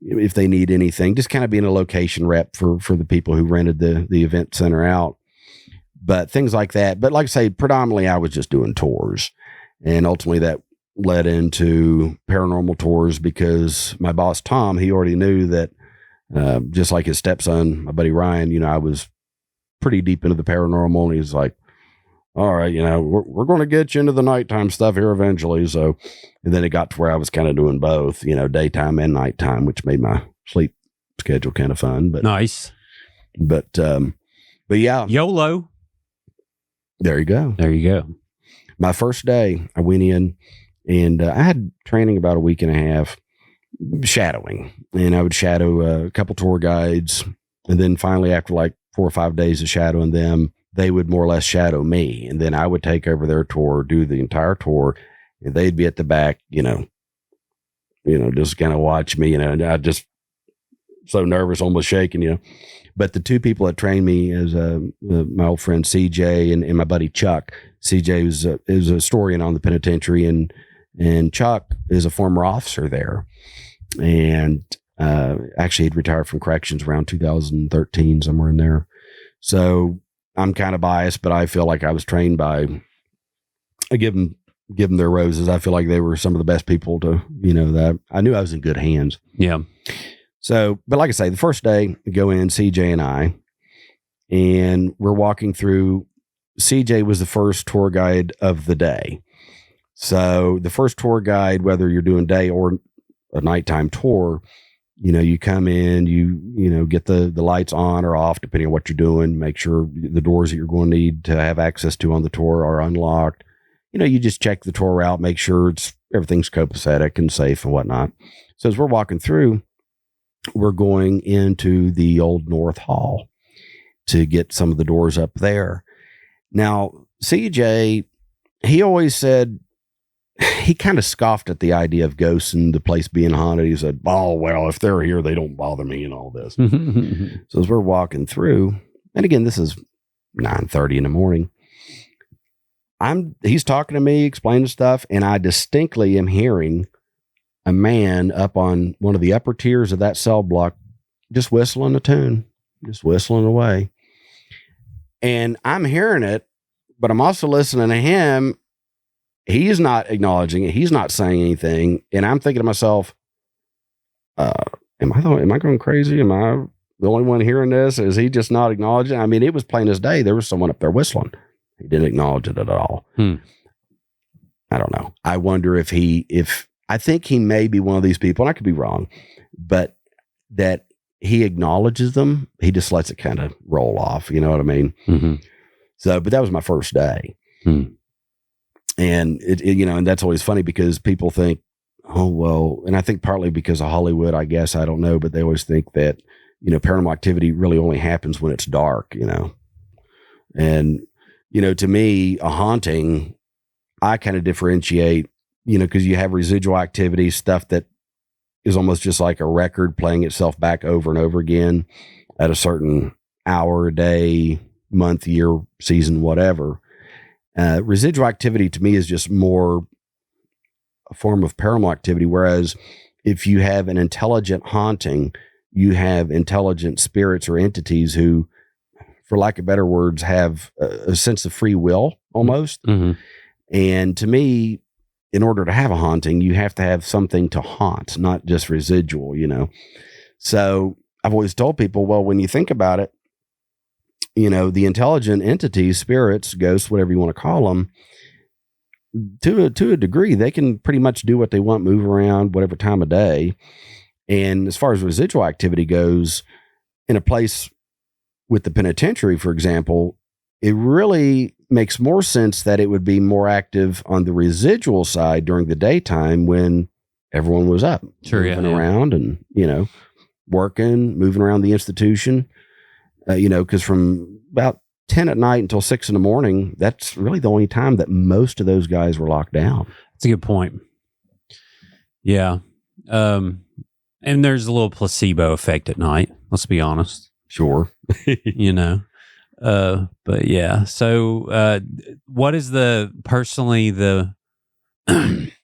if they need anything, just kind of being a location rep for the people who rented the event center out. But things like that. But like I say, predominantly I was just doing tours. And ultimately that led into paranormal tours because my boss, Tom, he already knew that just like his stepson, my buddy Ryan, I was pretty deep into the paranormal. And he's like, all right, we're going to get you into the nighttime stuff here eventually. So, and then it got to where I was kind of doing both, daytime and nighttime, which made my sleep schedule kind of fun. But nice. But yeah. YOLO. There you go. There you go. My first day, I went in and I had training about a week and a half shadowing, and I would shadow a couple tour guides. And then finally, after like 4 or 5 days of shadowing them, they would more or less shadow me. And then I would take over their tour, do the entire tour, and they'd be at the back, just kind of watch me, and I'd just so nervous, almost shaking, you know. But the two people that trained me is my old friend CJ and my buddy Chuck. CJ is a historian on the penitentiary, and Chuck is a former officer there. And actually, he'd retired from corrections around 2013, somewhere in there. So I'm kind of biased, but I feel like I was trained by. I give them their roses. I feel like they were some of the best people to, you know, that I knew I was in good hands. Yeah. So, but like I say, the first day we go in, CJ and I, and we're walking through. CJ was the first tour guide of the day. So the first tour guide, whether you're doing day or a nighttime tour, you know, you come in, you know, get the lights on or off, depending on what you're doing, make sure the doors that you're going to need to have access to on the tour are unlocked. You know, you just check the tour out, make sure everything's copacetic and safe and whatnot. So as we're walking through, we're going into the Old North Hall to get some of the doors up there. Now, CJ, he always said, he kind of scoffed at the idea of ghosts and the place being haunted. He said, oh, well, if they're here, they don't bother me and all this. So as we're walking through, and again, this is 9:30 in the morning, he's talking to me, explaining stuff, and I distinctly am hearing a man up on one of the upper tiers of that cell block just whistling a tune, just whistling away. And I'm hearing it, but I'm also listening to him. He's not acknowledging it. He's not saying anything. And I'm thinking to myself, am I going crazy? Am I the only one hearing this? Is he just not acknowledging? I mean, it was plain as day. There was someone up there whistling. He didn't acknowledge it at all. I don't know. I wonder if I think he may be one of these people, and I could be wrong, but that he acknowledges them. He just lets it kind of roll off. You know what I mean? Mm-hmm. So, but that was my first day. And it, you know, and that's always funny because people think, oh, well, and I think partly because of Hollywood, I guess, I don't know, but they always think that, you know, paranormal activity really only happens when it's dark, you know. And, you know, to me, a haunting, I kind of differentiate, you know, because you have residual activity, stuff that is almost just like a record playing itself back over and over again at a certain hour, day, month, year, season, whatever. Residual activity to me is just more a form of paranormal activity. Whereas if you have an intelligent haunting, you have intelligent spirits or entities who, for lack of better words, have a sense of free will almost. Mm-hmm. And to me, in order to have a haunting, you have to have something to haunt, not just residual, you know? So I've always told people, well, when you think about it, you know, the intelligent entities, spirits, ghosts, whatever you want to call them, to a degree, they can pretty much do what they want, move around, whatever time of day. And as far as residual activity goes, in a place with the penitentiary, for example, it really makes more sense that it would be more active on the residual side during the daytime when everyone was up, moving around and, you know, working, moving around the institution. You know, because from about 10 at night until 6 in the morning, that's really the only time that most of those guys were locked down. That's a good point. Yeah. And there's a little placebo effect at night. Let's be honest. Sure. You know, but yeah. So, what is the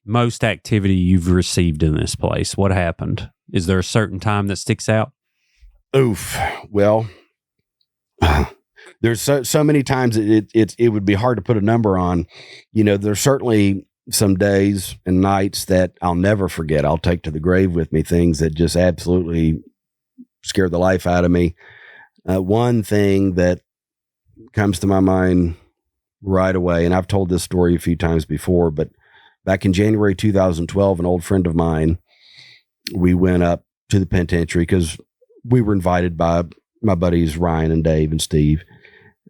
most activity you've received in this place? What happened? Is there a certain time that sticks out? Oof. Well, there's so many times it would be hard to put a number on. You know, there's certainly some days and nights that I'll never forget. I'll take to the grave with me, things that just absolutely scared the life out of me. One thing that comes to my mind right away, and I've told this story a few times before, but back in January 2012, an old friend of mine, we went up to the penitentiary because we were invited by my buddies Ryan and Dave and Steve,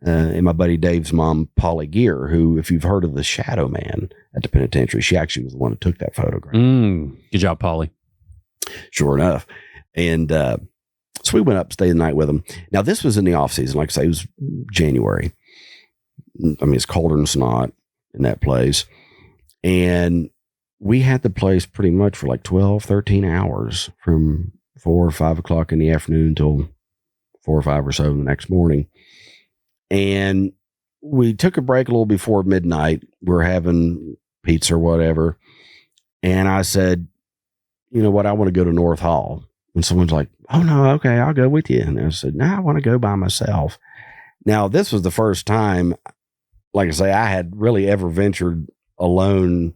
and my buddy Dave's mom, Polly Gear, who, if you've heard of the Shadow Man at the penitentiary, she actually was the one who took that photograph. Good job, Polly. Sure enough. And so we went up, stayed the night with them. Now, this was in the off season. Like I say, it was January. I mean, it's colder than snot in that place. And we had the place pretty much for like 12, 13 hours from 4 or 5 o'clock in the afternoon until 4 or 5 or so the next morning. And we took a break a little before midnight. We were having pizza or whatever. And I said, you know what? I want to go to North Hall. And someone's like, oh, no, okay, I'll go with you. And I said, no, I want to go by myself. Now, this was the first time, like I say, I had really ever ventured alone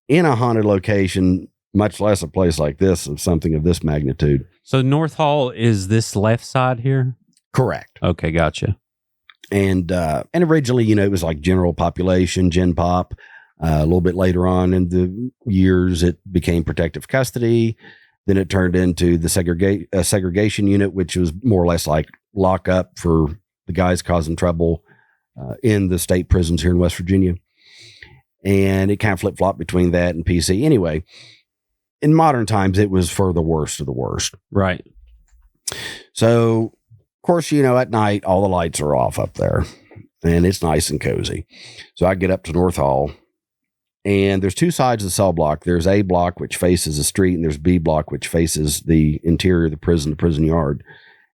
in a haunted location, much less a place like this of something of this magnitude. So North Hall is this left side here? Correct. Okay, gotcha. And originally, you know, it was like general population, gen pop. A little bit later on in the years, it became protective custody. Then it turned into the segregation unit, which was more or less like lock up for the guys causing trouble in the state prisons here in West Virginia. And it kind of flip-flopped between that and PC. Anyway, in modern times, it was for the worst of the worst. Right. So, of course, you know, at night, all the lights are off up there, and it's nice and cozy. So I get up to North Hall, and there's two sides of the cell block. There's A block, which faces the street, and there's B block, which faces the interior of the prison yard.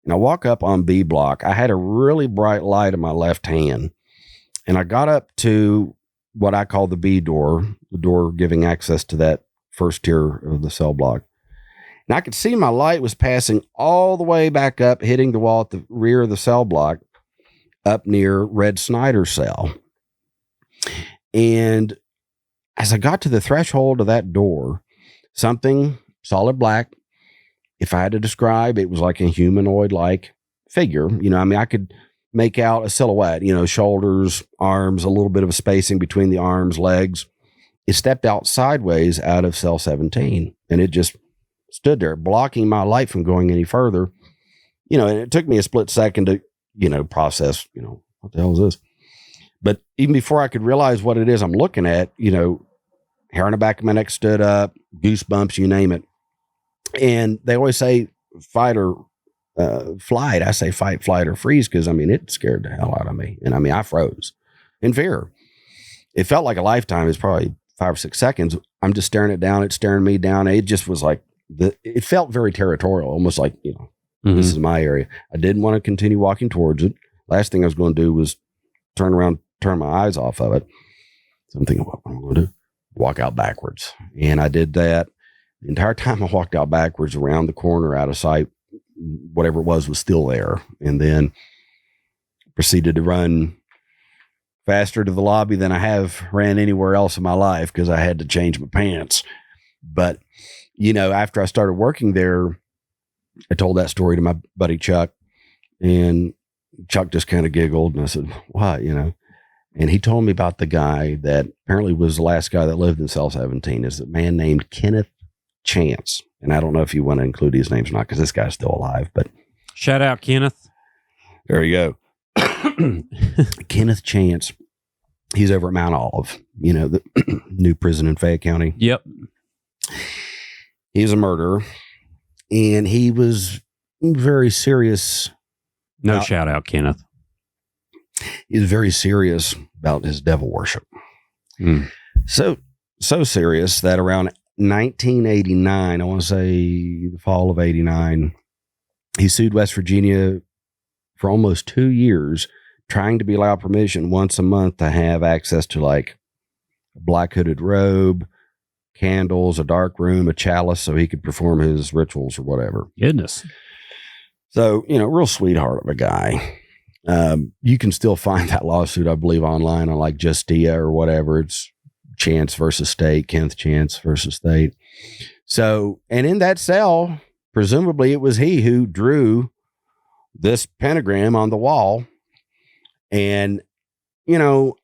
And I walk up on B block. I had a really bright light in my left hand, and I got up to what I call the B door, the door giving access to that first tier of the cell block. And I could see my light was passing all the way back up, hitting the wall at the rear of the cell block up near Red Snyder's cell. And as I got to the threshold of that door, something solid black, if I had to describe, it was like a humanoid-like figure. You know, I mean, I could make out a silhouette, you know, shoulders, arms, a little bit of a spacing between the arms, legs. It stepped out sideways out of cell 17, and it just stood there blocking my light from going any further. You know, and it took me a split second to, you know, process, you know, what the hell is this? But even before I could realize what it is I'm looking at, you know, hair on the back of my neck stood up, goosebumps, you name it. And they always say fight or flight. I say fight, flight, or freeze, because I mean, it scared the hell out of me. And I mean, I froze in fear. It felt like a lifetime. It's probably 5 or 6 seconds. I'm just staring it down. It's staring me down. It just was like, it felt very territorial, almost like, you know, this is my area. I didn't want to continue walking towards it. Last thing I was going to do was turn around, turn my eyes off of it. So I'm thinking, what am I going to do? Walk out backwards. And I did that. The entire time I walked out backwards around the corner out of sight, whatever it was still there. And then proceeded to run faster to the lobby than I have ran anywhere else in my life because I had to change my pants. But, you know, after I started working there, I told that story to my buddy Chuck, and Chuck just kind of giggled, and I said, what, you know? And he told me about the guy that apparently was the last guy that lived in cell 17, is a man named Kenneth Chance. And I don't know if you want to include his names or not, because this guy's still alive, but shout out Kenneth. There you go. Kenneth Chance. He's over at Mount Olive, you know, the new prison in Fayette County. Yep. He's a murderer, and he was very serious. No shout out, Kenneth. He's very serious about his devil worship. So serious that around 1989, I want to say the fall of 89, he sued West Virginia for almost 2 years, trying to be allowed permission once a month to have access to like a black hooded robe, candles, a dark room, a chalice, so he could perform his rituals or whatever. Goodness. So, you know, real sweetheart of a guy. You can still find that lawsuit, I believe, online on like Justia or whatever. It's Chance versus State, Kenneth Chance versus State. So, and in that cell, presumably it was he who drew this pentagram on the wall. And, you know,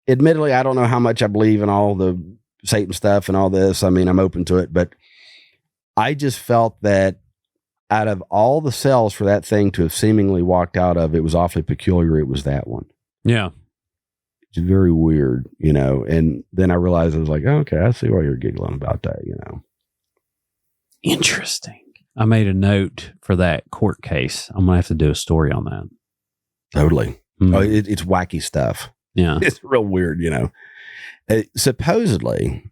admittedly, I don't know how much I believe in all the Satan stuff and all this. I mean, I'm open to it, but I just felt that out of all the cells for that thing to have seemingly walked out of, it was awfully peculiar. It was that one. Yeah. It's very weird, you know. And then I realized, I was like, oh, okay, I see why you're giggling about that, you know. Interesting. I made a note for that court case. I'm going to have to do a story on that. Totally. Oh, it's wacky stuff. Yeah. It's real weird, you know. Supposedly,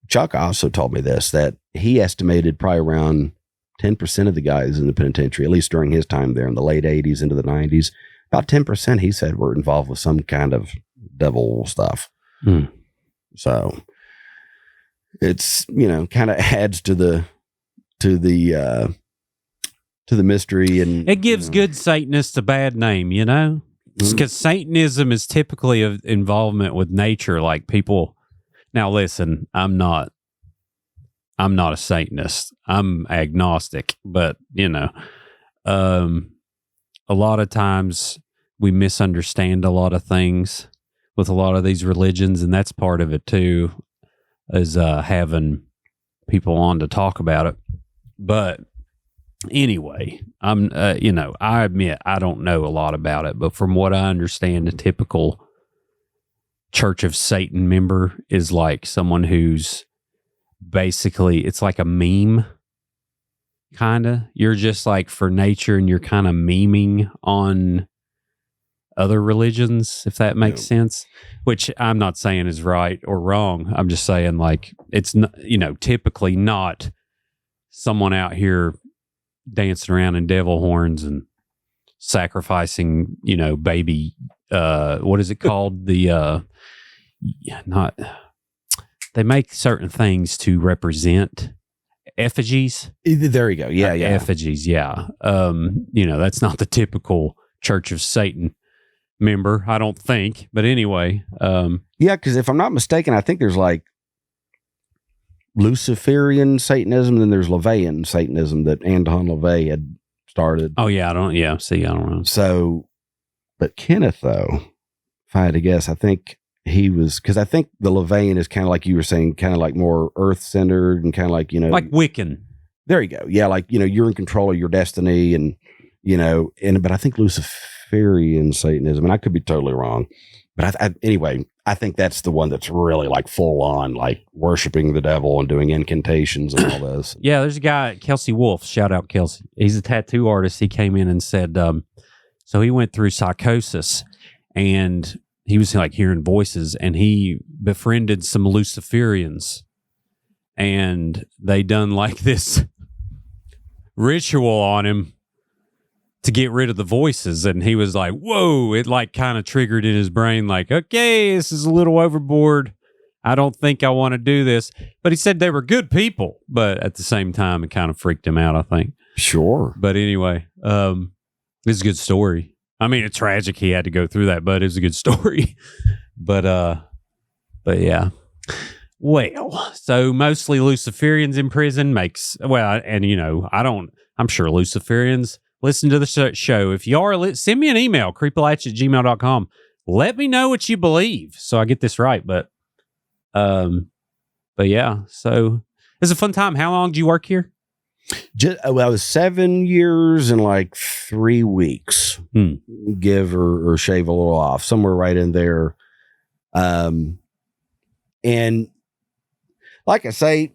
Chuck also told me this, that he estimated probably around 10% of the guys in the penitentiary, at least during his time there in the late 80s into the 90s, about 10%, he said, were involved with some kind of devil stuff. So it's, kind of adds to the mystery, and it gives good Satanists a bad name, because Satanism is typically of involvement with nature, like people. Now, listen, I'm not a Satanist. I'm agnostic, but a lot of times we misunderstand a lot of things with a lot of these religions, and that's part of it too, is having people on to talk about it. But anyway, I admit I don't know a lot about it, but from what I understand, a typical Church of Satan member is like someone who's basically, it's like a meme, kind of. You're just like for nature, and you're kind of memeing on other religions, if that makes sense, which I'm not saying is right or wrong. I'm just saying, like, it's not, typically not someone out here dancing around in devil horns and sacrificing, baby, what is it called? They make certain things to represent effigies. There you go. Yeah. Effigies. Yeah. That's not the typical Church of Satan member, I don't think. But anyway. Yeah. Cause if I'm not mistaken, I think there's like Luciferian Satanism, and then there's LaVeyan Satanism that Anton LaVey had started. Oh yeah. I don't know. So, but Kenneth, though, if I had to guess, I think he was, because I think the LaVeyan is kind of like you were saying, kind of like more earth-centered and kind of like, like Wiccan. There you go. Yeah, like, you're in control of your destiny, and, but I think Luciferian Satanism, and I could be totally wrong, but anyway, I think that's the one that's really like full on, like worshiping the devil and doing incantations and all this. Yeah, there's a guy, Kelsey Wolf, shout out Kelsey. He's a tattoo artist. He came in and said, so he went through psychosis, and he was like hearing voices, and he befriended some Luciferians, and they done like this ritual on him to get rid of the voices. And he was like, whoa, it like kind of triggered in his brain, like, okay, this is a little overboard. I don't think I want to do this. But he said they were good people, but at the same time, it kind of freaked him out, I think. Sure. But anyway, it's a good story. I mean, it's tragic he had to go through that, but it's a good story. But yeah. Well, so mostly Luciferians in prison I'm sure Luciferians listen to the show. If you are, send me an email, creepalachia@gmail.com. Let me know what you believe, so I get this right. But yeah, so it's a fun time. How long did you work here? I was 7 years and like 3 weeks, give or shave a little off, somewhere right in there. And like I say,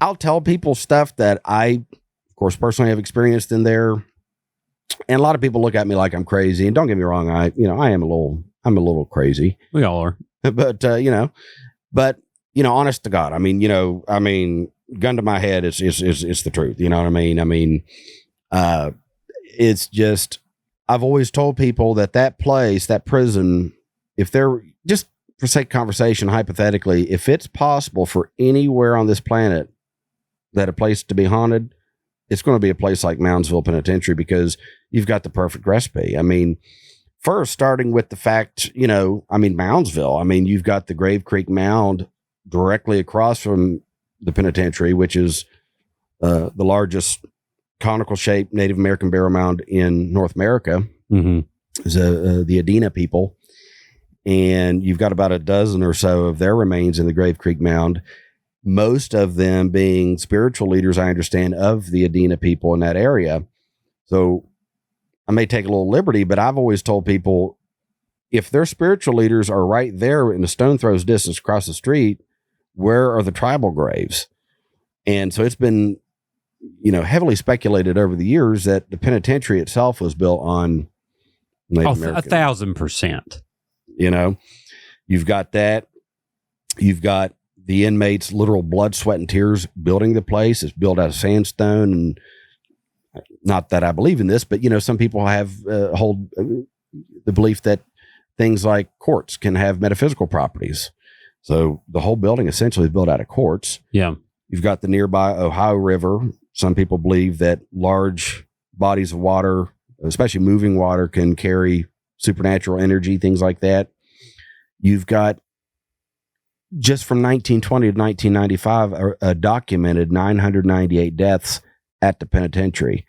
I'll tell people stuff that I, of course, personally have experienced in there. And a lot of people look at me like I'm crazy. And don't get me wrong, I'm a little crazy. We all are. But honest to God, gun to my head, it's the truth. You know what I mean? It's just, I've always told people that place, that prison, if they're just for sake of conversation, hypothetically, if it's possible for anywhere on this planet that a place to be haunted, it's going to be a place like Moundsville Penitentiary, because you've got the perfect recipe. First, starting with the fact, Moundsville, you've got the Grave Creek Mound directly across from the penitentiary, which is the largest conical shaped Native American burial mound in North America. Mm-hmm. Is the Adena people. And you've got about a dozen or so of their remains in the Grave Creek Mound, most of them being spiritual leaders, I understand, of the Adena people in that area. So I may take a little liberty, but I've always told people, if their spiritual leaders are right there in a stone throw's distance across the street, where are the tribal graves? And so it's been, heavily speculated over the years that the penitentiary itself was built on Native American. 1,000%. You've got that. You've got the inmates' literal blood, sweat, and tears building the place. It's built out of sandstone. And not that I believe in this, but, some people have hold the belief that things like quartz can have metaphysical properties. So the whole building essentially is built out of quartz. Yeah. You've got the nearby Ohio River. Some people believe that large bodies of water, especially moving water, can carry supernatural energy, things like that. You've got, just from 1920 to 1995, a documented 998 deaths at the penitentiary.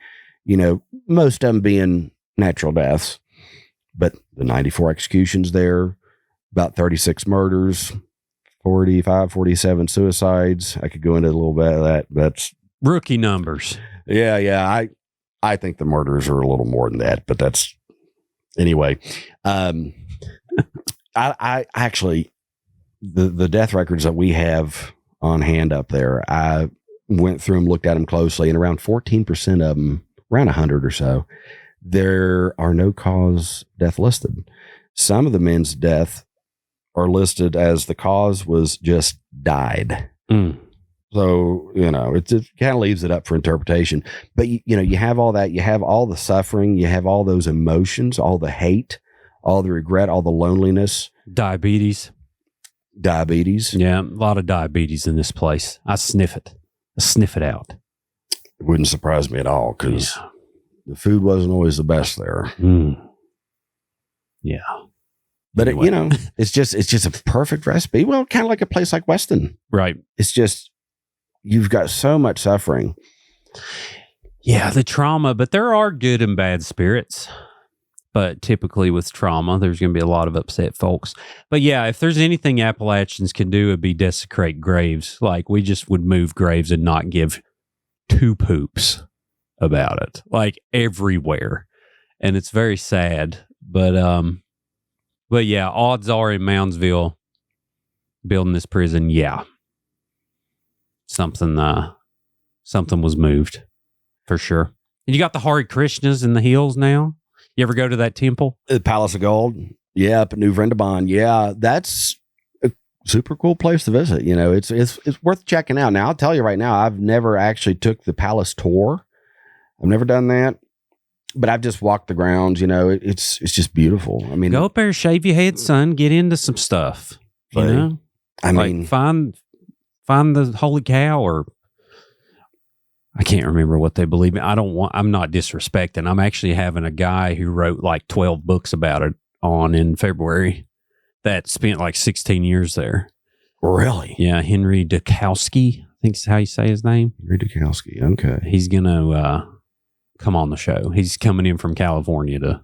Most of them being natural deaths, but the 94 executions there, about 36 murders, 47 suicides. I could go into a little bit of that. That's rookie numbers. Yeah. I think the murders are a little more than that, but that's anyway. I actually, the death records that we have on hand up there, I went through them, looked at them closely, and around 14% of them, around 100 or so, there are no cause death listed. Some of the men's death are listed as the cause was just died. So, it kind of leaves it up for interpretation. But, you have all that. You have all the suffering. You have all those emotions, all the hate, all the regret, all the loneliness. Diabetes. Yeah, a lot of diabetes in this place. I sniff it out. It wouldn't surprise me at all, because the food wasn't always the best there. Yeah. But anyway. It's just a perfect recipe. Well, kind of like a place like Weston. Right. It's just, you've got so much suffering. Yeah, the trauma, but there are good and bad spirits. But typically with trauma, there's going to be a lot of upset folks. But yeah, if there's anything Appalachians can do, it'd be desecrate graves. Like, we just would move graves and not give two poops about it, like everywhere. And it's very sad. But yeah, odds are in Moundsville building this prison, something was moved for sure. And you got the Hare Krishnas in the hills now. You ever go to that temple? The Palace of Gold. Yeah, up at New Vrindabon. Yeah, that's a super cool place to visit. It's worth checking out. Now, I'll tell you right now, I've never actually took the palace tour. I've never done that, but I've just walked the grounds. It's just beautiful. I mean, go up there, shave your head, son. Get into some stuff. I mean, find the holy cow, or I can't remember what they believe in. I'm not disrespecting. I'm actually having a guy who wrote like 12 books about it on in February that spent like 16 years there. Really? Yeah. Henry Dukowski, I think is how you say his name. Henry Dukowski. Okay. He's going to come on the show. He's coming in from California to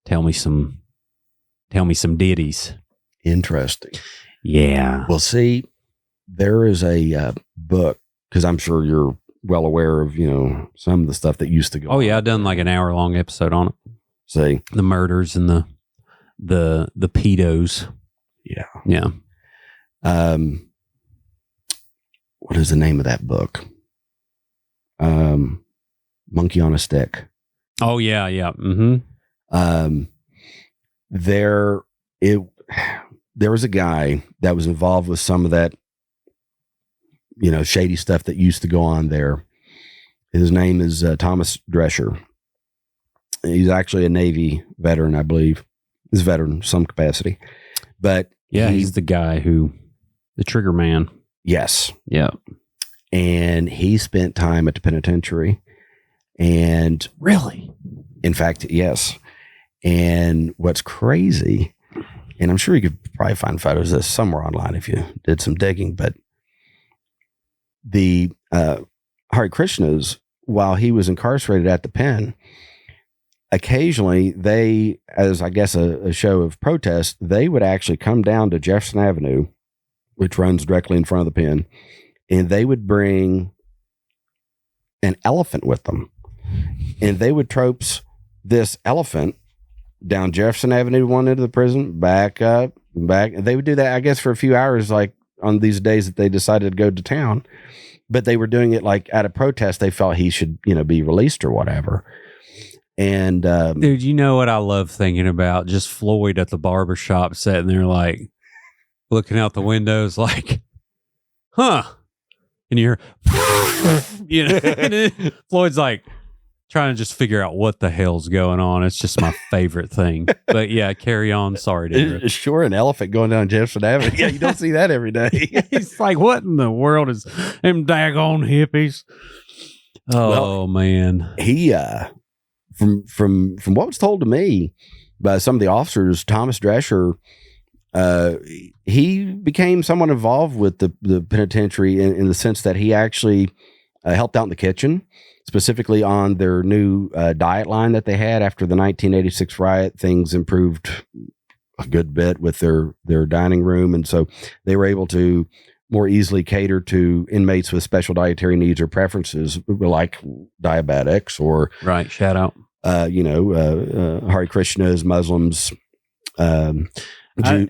tell me some ditties. Interesting. Yeah. Well, see, there is a book, because I'm sure you're well aware of, some of the stuff that used to go on. Oh, yeah. I've done like an hour-long episode on it. See? The murders and the pedos. Yeah. Yeah. What is the name of that book? Monkey on a Stick. Oh, yeah, yeah. Mm-hmm. There was a guy that was involved with some of that, shady stuff that used to go on there. His name is Thomas Drescher. He's actually a Navy veteran, I believe. He's a veteran, some capacity. But yeah, he's the guy the trigger man. Yes. Yeah. And he spent time at the penitentiary. And really? In fact, yes. And what's crazy, and I'm sure you could probably find photos of this somewhere online if you did some digging, but the Hare Krishnas, while he was incarcerated at the pen, occasionally they, as I guess a show of protest, they would actually come down to Jefferson Avenue, which runs directly in front of the pen, and they would bring an elephant with them. And they would tropes this elephant down Jefferson Avenue, one end of the prison, back up, back. They would do that, I guess, for a few hours, like on these days that they decided to go to town. But they were doing it like out of protest. They felt he should, be released or whatever. And dude, you know what I love thinking about? Just Floyd at the barbershop sitting there like, looking out the windows like, huh? And you're, and Floyd's like trying to just figure out what the hell's going on. It's just my favorite thing. But yeah, carry on. Sorry to hear it. Sure, an elephant going down Jefferson Avenue. Yeah, you don't see that every day. He's like, what in the world is them daggone hippies? Oh, man. He from what was told to me by some of the officers, Thomas Drescher, he became somewhat involved with the penitentiary in the sense that he actually helped out in the kitchen, specifically on their new diet line that they had after the 1986 riot. Things improved a good bit with their dining room, and so they were able to more easily cater to inmates with special dietary needs or preferences, like diabetics or right. Shout out, Hare Krishnas, Muslims,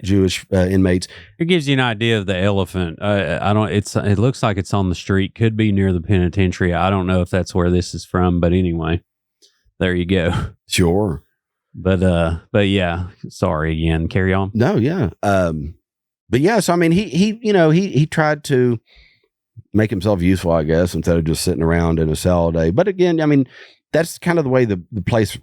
Jewish inmates. It gives you an idea of the elephant. It looks like it's on the street. Could be near the penitentiary. I don't know if that's where this is from, but anyway, there you go. Sure. But yeah, sorry again. Carry on. No, yeah. But yeah, so I mean, he tried to make himself useful, I guess, instead of just sitting around in a cell all day. But again, I mean, that's kind of the way the place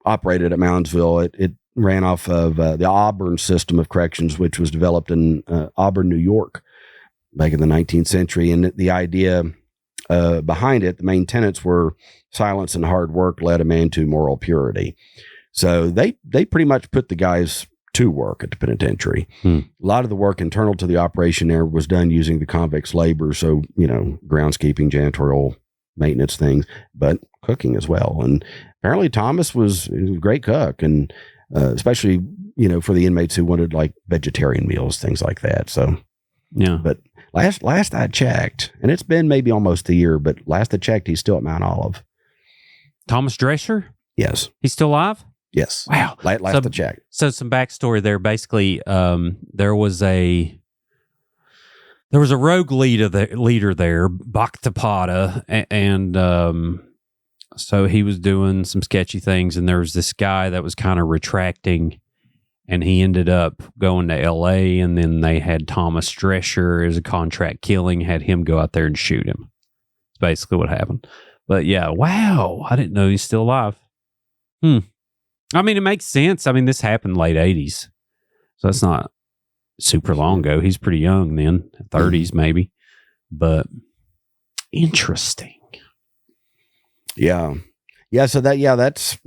operated at Moundsville. It ran off of the Auburn system of corrections, which was developed in Auburn, New York, back in the 19th century. And the idea behind it, the main tenets were silence and hard work led a man to moral purity. So they pretty much put the guys to work at the penitentiary. A lot of the work internal to the operation there was done using the convicts' labor. So, groundskeeping, janitorial, maintenance things, but cooking as well. And apparently Thomas was a great cook, and especially, for the inmates who wanted like vegetarian meals, things like that. So, yeah. But last I checked, and it's been maybe almost a year, but last I checked, he's still at Mount Olive. Thomas Drescher? Yes. He's still alive? Yes. Wow. Last I checked. So some backstory there. Basically, there was a rogue leader there, Bhaktapada, and so he was doing some sketchy things, and there was this guy that was kind of retracting, and he ended up going to L.A., and then they had Thomas Drescher as a contract killing, had him go out there and shoot him. That's basically what happened. But yeah, wow, I didn't know he's still alive. I mean, it makes sense. I mean, this happened late 80s, so that's not super long ago. He's pretty young then, 30s maybe, but interesting. Yeah. So that's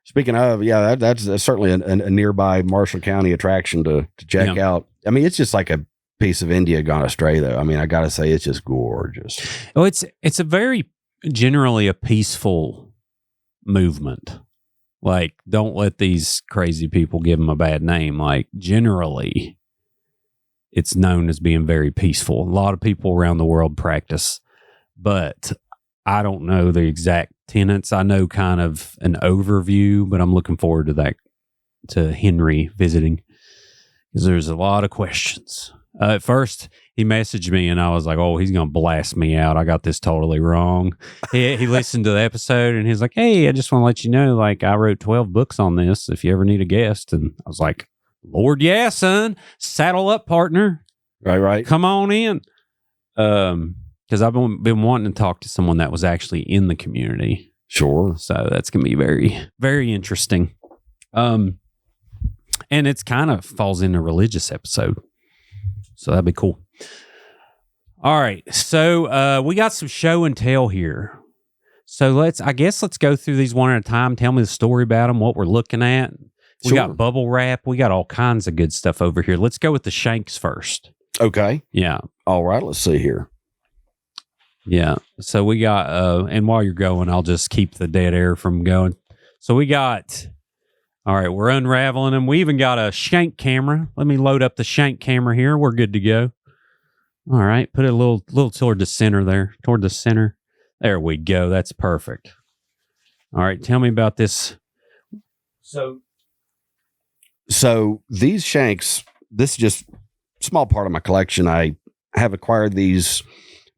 Speaking of, that's certainly a nearby Marshall County attraction to check out. I mean, it's just like a piece of India gone astray, though. I mean, I got to say, it's just gorgeous. Oh, it's a very generally a peaceful movement. Like, don't let these crazy people give them a bad name. Like, generally, it's known as being very peaceful. A lot of people around the world practice, but I don't know the exact tenets. I know kind of an overview, but I'm looking forward to that, to Henry visiting, because there's a lot of questions. At first, he messaged me, and I was like, oh, he's going to blast me out. I got this totally wrong. He listened to the episode, and he's like, hey, I just want to let you know, like, I wrote 12 books on this if you ever need a guest. And I was like, Lord, yeah, son. Saddle up, partner. Right. Come on in. Because I've been wanting to talk to someone that was actually in the community. Sure. So that's going to be very, very interesting. And it's kind of falls in a religious episode. So that'd be cool. All right. So we got some show and tell here. So let's go through these one at a time. Tell me the story about them, what we're looking at. We got bubble wrap. We got all kinds of good stuff over here. Let's go with the shanks first. Okay. Yeah. All right. Let's see here. Yeah. So we got, and while you're going, I'll just keep the dead air from going. So we got, all right, we're unraveling them. We even got a shank camera. Let me load up the shank camera here. We're good to go. All right. Put it a little toward the center there, toward the center. There we go. That's perfect. All right. Tell me about this. So these shanks, this is just a small part of my collection. I have acquired these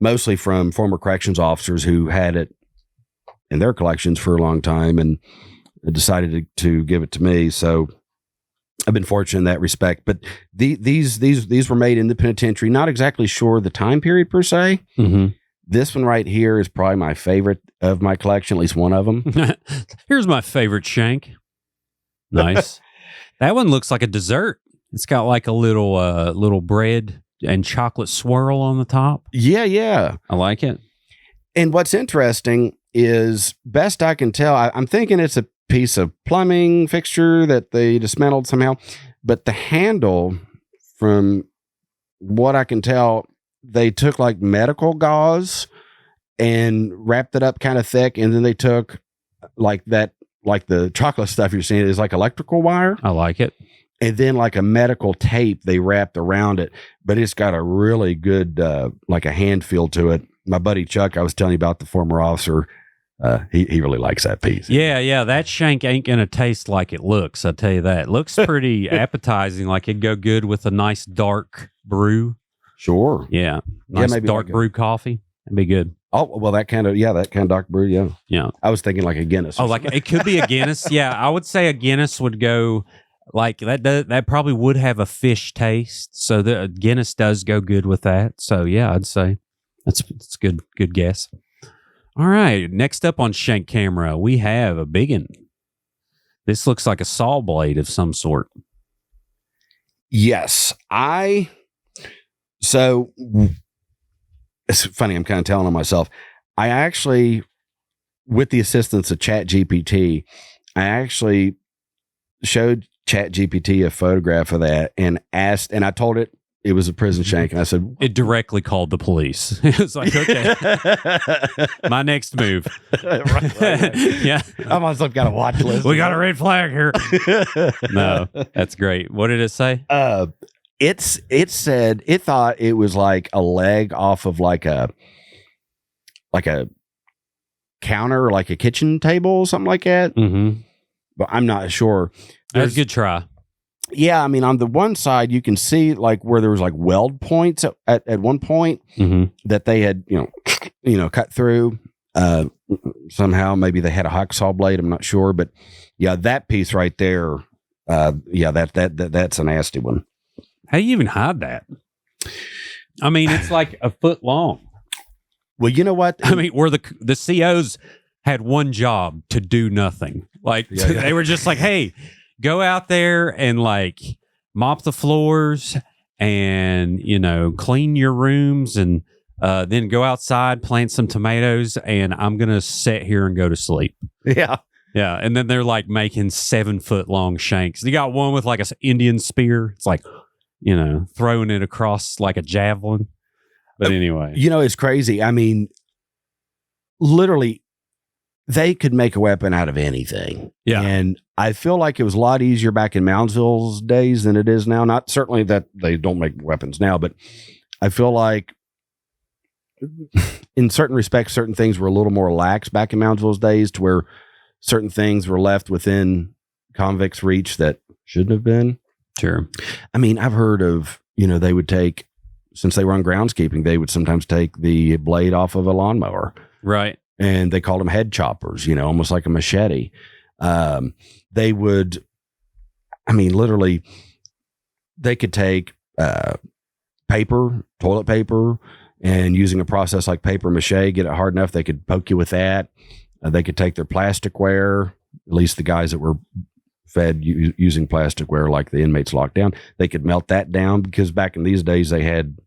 mostly from former corrections officers who had it in their collections for a long time and decided to give it to me. So I've been fortunate in that respect. But these were made in the penitentiary. Not exactly sure the time period per se. Mm-hmm. This one right here is probably my favorite of my collection, at least one of them. Here's my favorite shank. Nice. That one looks like a dessert. It's got like a little bread and chocolate swirl on the top. Yeah. I like it. And what's interesting is, best I can tell, I'm thinking it's a piece of plumbing fixture that they dismantled somehow. But the handle, from what I can tell, they took like medical gauze and wrapped it up kind of thick. And then they took like the chocolate stuff you're seeing is like electrical wire. I like it. And then like a medical tape they wrapped around it. But it's got a really good, like a hand feel to it. My buddy Chuck, I was telling you about, the former officer, he really likes that piece. Yeah. That shank ain't going to taste like it looks. I'll tell you that. It looks pretty appetizing, like it'd go good with a nice dark brew. Sure. Yeah. Nice maybe dark like brew coffee. That'd be good. Oh, well, that kind of dark brew. Yeah. Yeah. I was thinking like a Guinness. Oh, like it could be a Guinness. Yeah. I would say a Guinness would go like that. That probably would have a fish taste. So the Guinness does go good with that. So yeah, I'd say that's good. Good guess. All right. Next up on Shank Camera, we have a big one. This looks like a saw blade of some sort. Yes. So it's funny, I'm kind of telling on myself. I actually, with the assistance of ChatGPT, I actually showed ChatGPT a photograph of that and asked, and I told it was a prison shank. And I said, it directly called the police. It was like, okay, my next move. right. Yeah. I'm on some kind of watch list. We got a red flag here. No, that's great. What did it say? It said it thought it was like a leg off of like a counter, like a kitchen table, something like that. Mm-hmm. But I'm not sure. That's a good try. Yeah, I mean, on the one side, you can see like where there was like weld points at one point that they had, cut through somehow. Maybe they had a hacksaw blade. I'm not sure, but yeah, that piece right there. That's a nasty one. How do you even hide that? I mean, it's like a foot long. Well, you know what? I mean, where the COs had one job to do nothing. Like they were just like, hey, go out there and like mop the floors and, clean your rooms and then go outside, plant some tomatoes, and I'm going to sit here and go to sleep. Yeah. Yeah. And then they're like making 7 foot long shanks. You got one with like an Indian spear. It's like, throwing it across like a javelin. But anyway. It's crazy. I mean, literally, they could make a weapon out of anything. Yeah. And I feel like it was a lot easier back in Moundsville's days than it is now. Not certainly that they don't make weapons now, but I feel like in certain respects, certain things were a little more lax back in Moundsville's days, to where certain things were left within convicts' reach that shouldn't have been. Sure. I mean, I've heard of, they would take, since they were on groundskeeping, they would sometimes take the blade off of a lawnmower. Right. And they called them head choppers, almost like a machete. They would, literally, they could take paper, toilet paper, and using a process like paper mache, get it hard enough, they could poke you with that. They could take their plasticware, at least the guys that were fed using plasticware, like the inmates locked down, they could melt that down, because back in these days they had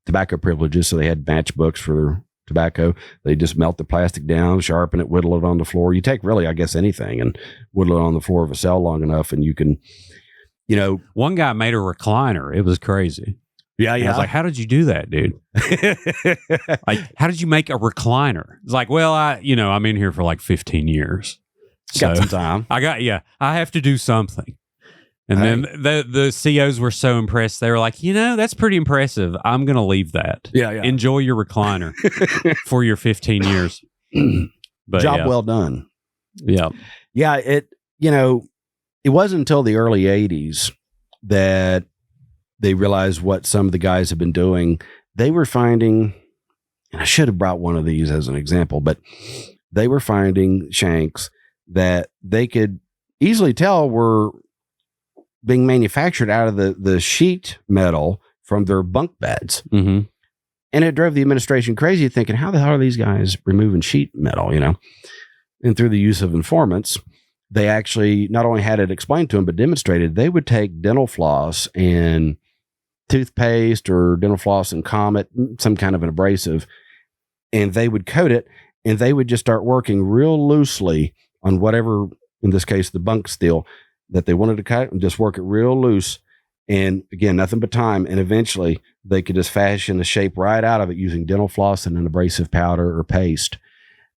tobacco privileges, so they had matchbooks for their tobacco. They just melt the plastic down, sharpen it, whittle it on the floor. You take really, I guess, anything and whittle it on the floor of a cell long enough, and you can, one guy made a recliner. It was crazy. Yeah. I was like, how did you do that, dude? Like, how did you make a recliner? It's like, well, I'm in here for like 15 years. Got some time. I have to do something. And then the COs were so impressed. They were like, that's pretty impressive. I'm going to leave that. Yeah. Enjoy your recliner for your 15 years. But Job well done. Yeah. Yeah. It wasn't until the early 80s that they realized what some of the guys have been doing. They were finding, and I should have brought one of these as an example, but they were finding shanks that they could easily tell were being manufactured out of the sheet metal from their bunk beds. Mm-hmm. And it drove the administration crazy, thinking, how the hell are these guys removing sheet metal, And through the use of informants, they actually not only had it explained to them, but demonstrated they would take dental floss and toothpaste or dental floss and Comet, some kind of an abrasive, and they would coat it, and they would just start working real loosely on whatever, in this case, the bunk steel that they wanted to cut, and just work it real loose. And again, nothing but time. And eventually they could just fashion a shape right out of it using dental floss and an abrasive powder or paste.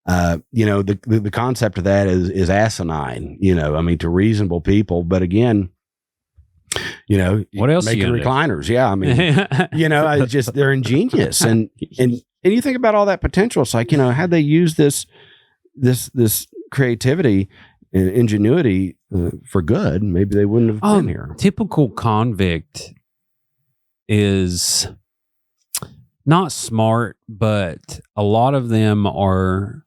The concept of that is asinine, to reasonable people. But again, what else making recliners? Do? Yeah. It's just, they're ingenious. And you think about all that potential. It's like, had they used this creativity and ingenuity for good, maybe they wouldn't have been here. Typical convict is not smart, but a lot of them are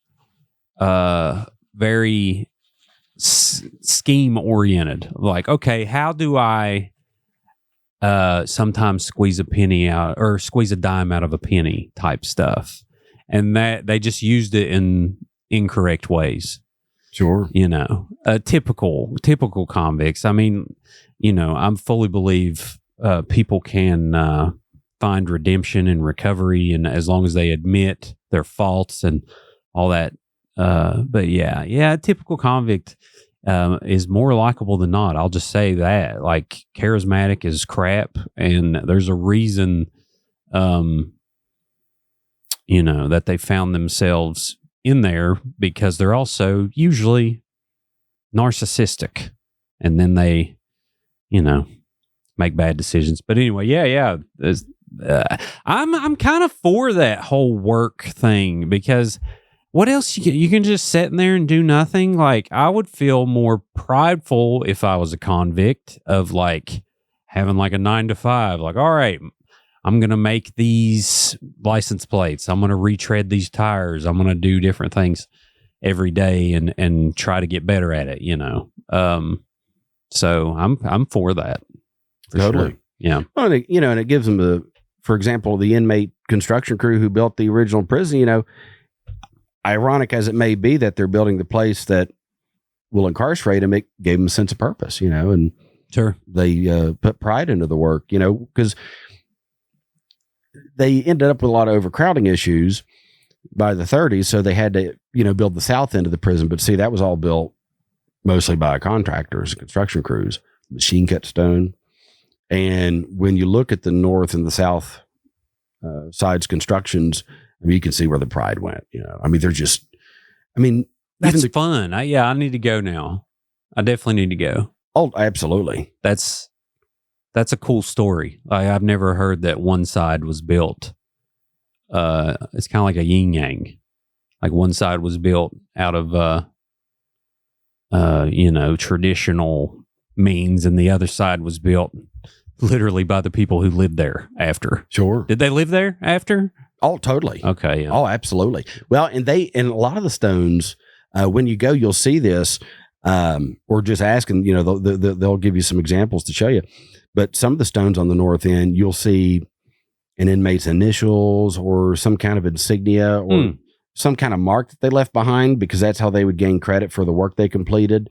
very scheme oriented. Like, okay, how do I sometimes squeeze a penny out or squeeze a dime out of a penny type stuff? And that they just used it in incorrect ways. Sure. Typical convicts. I fully believe people can find redemption and recovery, and as long as they admit their faults and all that. But a typical convict is more likable than not. I'll just say that. Like, charismatic is crap, and there's a reason, that they found themselves in there, because they're also usually narcissistic, and then they, make bad decisions. But anyway, I'm kind of for that whole work thing, because what else you can just sit in there and do nothing. Like, I would feel more prideful if I was a convict of like having like a 9-to-5. Like, all right, I'm going to make these license plates. I'm going to retread these tires. I'm going to do different things every day and try to get better at it, So I'm for that. Totally. Sure. Yeah. Well, and it gives them for example, the inmate construction crew who built the original prison, ironic as it may be that they're building the place that will incarcerate them, it gave them a sense of purpose, and sure, they put pride into the work, because they ended up with a lot of overcrowding issues by the 30s. So they had to, build the south end of the prison. But see, that was all built mostly by contractors, construction crews, machine cut stone. And when you look at the north and the south sides constructions, you can see where the pride went. They're just, that's fun. I need to go now. I definitely need to go. Oh, absolutely. That's a cool story. I've never heard that one side was built. It's kind of like a yin yang. Like, one side was built out of, traditional means, and the other side was built literally by the people who lived there after. Sure. Did they live there after? Oh, totally. Okay. Yeah. Oh, absolutely. Well, and a lot of the stones, when you go, you'll see this, or just asking, they'll give you some examples to show you. But some of the stones on the north end, you'll see an inmate's initials or some kind of insignia or some kind of mark that they left behind, because that's how they would gain credit for the work they completed.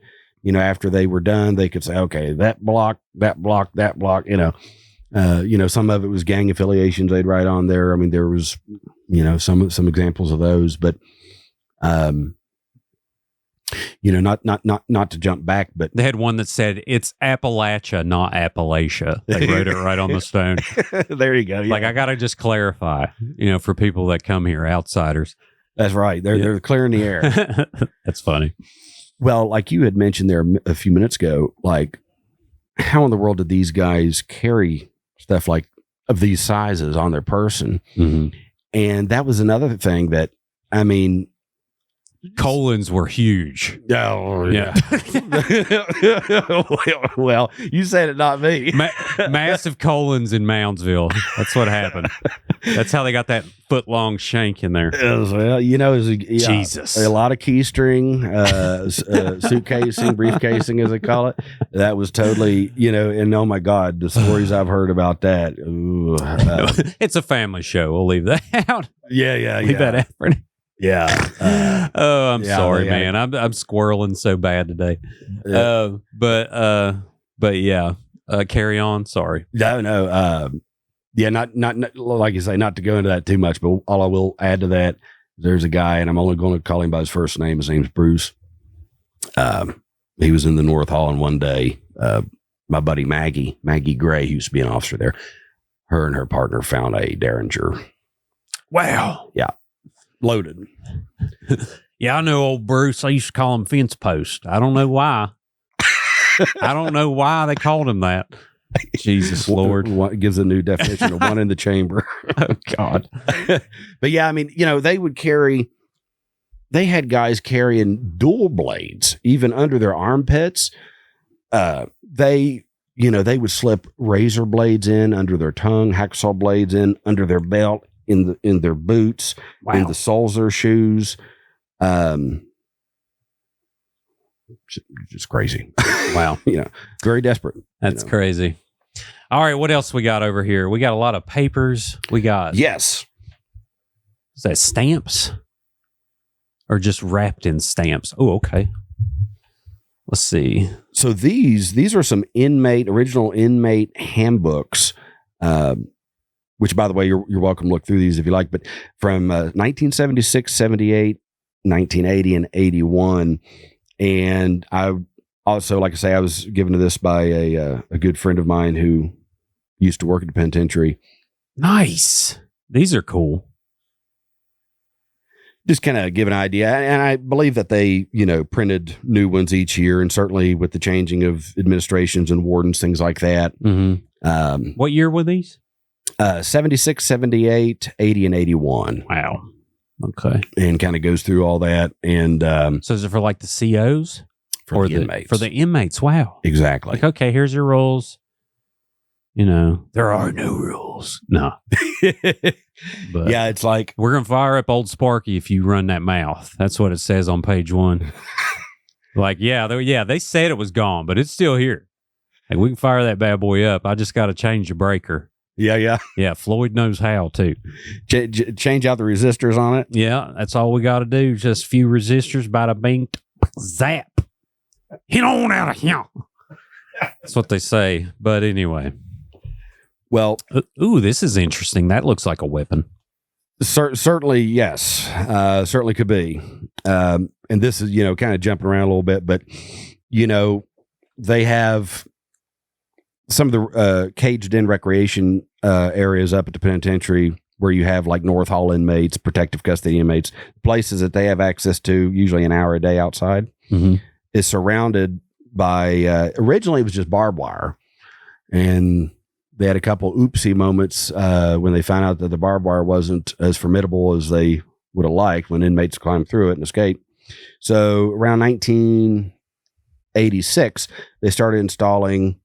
After they were done, they could say, okay, that block, that block, that block, some of it was gang affiliations they'd write on there. There was, some examples of those, but, not to jump back, but they had one that said it's Appalachia, not Appalachia. They wrote it right on the stone. There you go. Yeah. Like, I got to just clarify, for people that come here, outsiders. That's right. They're clearing the air. That's funny. Well, like you had mentioned there a few minutes ago, like, how in the world did these guys carry stuff like of these sizes on their person? Mm-hmm. And that was another thing that, colons were huge. Oh, Yeah. Well, you said it, not me. Massive colons in Moundsville. That's what happened. That's how they got that foot-long shank in there. Well, you know, Jesus. a lot of keystring, suitcasing, briefcasing, as they call it. That was totally, you know, and oh my God, the stories I've heard about that. Ooh, It's a family show. We'll leave that out. Yeah. That out for now. Yeah. I'm sorry, man. I'm squirreling so bad today. But yeah. Carry on. Sorry. No. Yeah, not like you say, not to go into that too much, but all I will add to that, there's a guy, and I'm only going to call him by his first name. His name's Bruce. He was in the North Hall, and one day, my buddy Maggie Gray, who used to be an officer there, her and her partner found a Derringer. Wow. Yeah. Loaded. Yeah, I know old Bruce. I used to call him Fence Post. I don't know why. I don't know why they called him that. Jesus Lord. What gives a new definition of one in the chamber. Oh, God. But yeah, I mean, you know, they had guys carrying dual blades, even under their armpits. They would slip razor blades in under their tongue, hacksaw blades in under their belt, in their boots, in the soles of their shoes. Just crazy. Wow. Very desperate. That's crazy. All right. What else we got over here? We got a lot of papers. We got. Yes. Is that stamps? Or just wrapped in stamps? Oh, okay. Let's see. So these are some original inmate handbooks, which, by the way, you're welcome to look through these if you like, but from 1976, 78, 1980, and 81. And I also, like I say, I was given to this by a good friend of mine who used to work at the penitentiary. Nice. These are cool. Just kind of give an idea. And I believe that they, printed new ones each year, and certainly with the changing of administrations and wardens, things like that. Mm-hmm. What year were these? 76, 78, 80, and 81. Wow. Okay. And kind of goes through all that. And so is it for like the COs? For the inmates. For the inmates. Wow. Exactly. Like, okay, here's your rules. There are no rules. No. But yeah, it's like, we're going to fire up old Sparky if you run that mouth. That's what it says on page 1. Like, they said it was gone, but it's still here. Hey, we can fire that bad boy up. I just got to change the breaker. Yeah. Yeah, Floyd knows how, too. Change out the resistors on it? Yeah, that's all we got to do. Just a few resistors, bada bing, zap. Hit on out of here. That's what they say. But anyway. Well, ooh, this is interesting. That looks like a weapon. Certainly, yes. Certainly could be. And this is, kind of jumping around a little bit, but, they have some of the caged-in recreation areas up at the penitentiary where you have like North Hall inmates, protective custody inmates, places that they have access to, usually an hour a day outside, is surrounded by, originally it was just barbed wire. And they had a couple oopsie moments when they found out that the barbed wire wasn't as formidable as they would have liked when inmates climbed through it and escaped. So around 1986, they started installing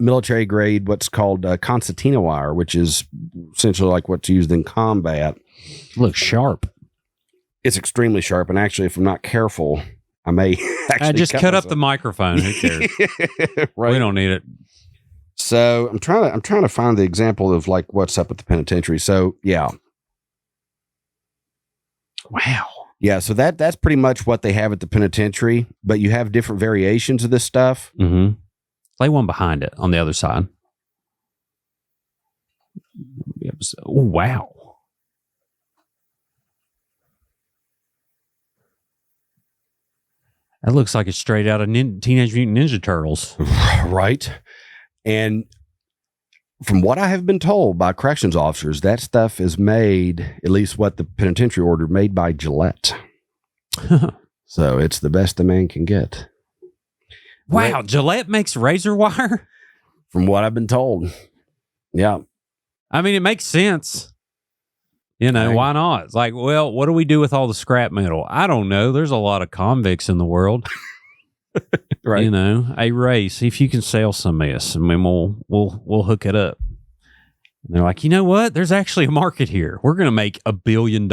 military grade, what's called concertina wire, which is essentially like what's used in combat. Looks sharp. It's extremely sharp. And actually, if I'm not careful, I may actually just cut up the microphone. Who cares? Right. We don't need it. So I'm trying to find the example of like what's up at the penitentiary. So yeah. Wow. Yeah. So that's pretty much what they have at the penitentiary, but you have different variations of this stuff. Mm-hmm. Lay one behind it on the other side. Oh, wow. That looks like it's straight out of Teenage Mutant Ninja Turtles. Right. And from what I have been told by corrections officers, that stuff is made, at least what the penitentiary ordered, made by Gillette. So it's the best the man can get. Wow. Gillette makes razor wire? From what I've been told. Yeah. I mean, it makes sense. You know, Right. why not? It's like, well, what do we do with all the scrap metal? I don't know. There's a lot of convicts in the world. Right. You know, hey Ray, see if you can sell some of this, and then we'll hook it up. And they're like, you know what? There's actually a market here. We're going to make $1 billion.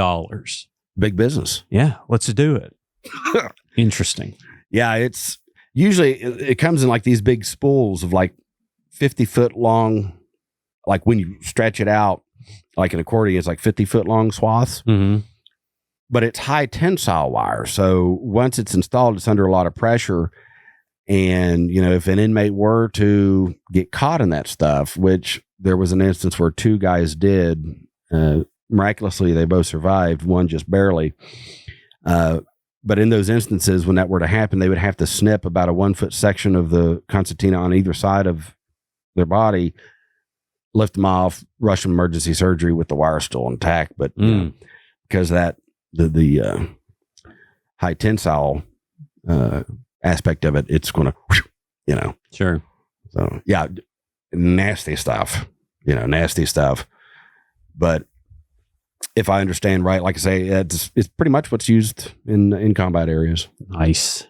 Big business. Yeah, let's do it. Interesting. Yeah, it's usually it comes in like these big spools of like 50-foot long. Like when you stretch it out, like an accordion, it's like 50-foot long swaths. Mm-hmm. But it's high tensile wire. So once it's installed, it's under a lot of pressure. And, you know, if an inmate were to get caught in that stuff, which there was an instance where 2 guys did, miraculously, they both survived, one just barely. But in those instances, when that were to happen, they would have to snip about a 1-foot section of the concertina on either side of their body, lift them off, rush them emergency surgery with the wire still intact. But you know, because that the high tensile aspect of it, it's going to, you know. Sure. So yeah, nasty stuff. You know, nasty stuff. But if I understand right, like I say, it's pretty much what's used in combat areas. Nice.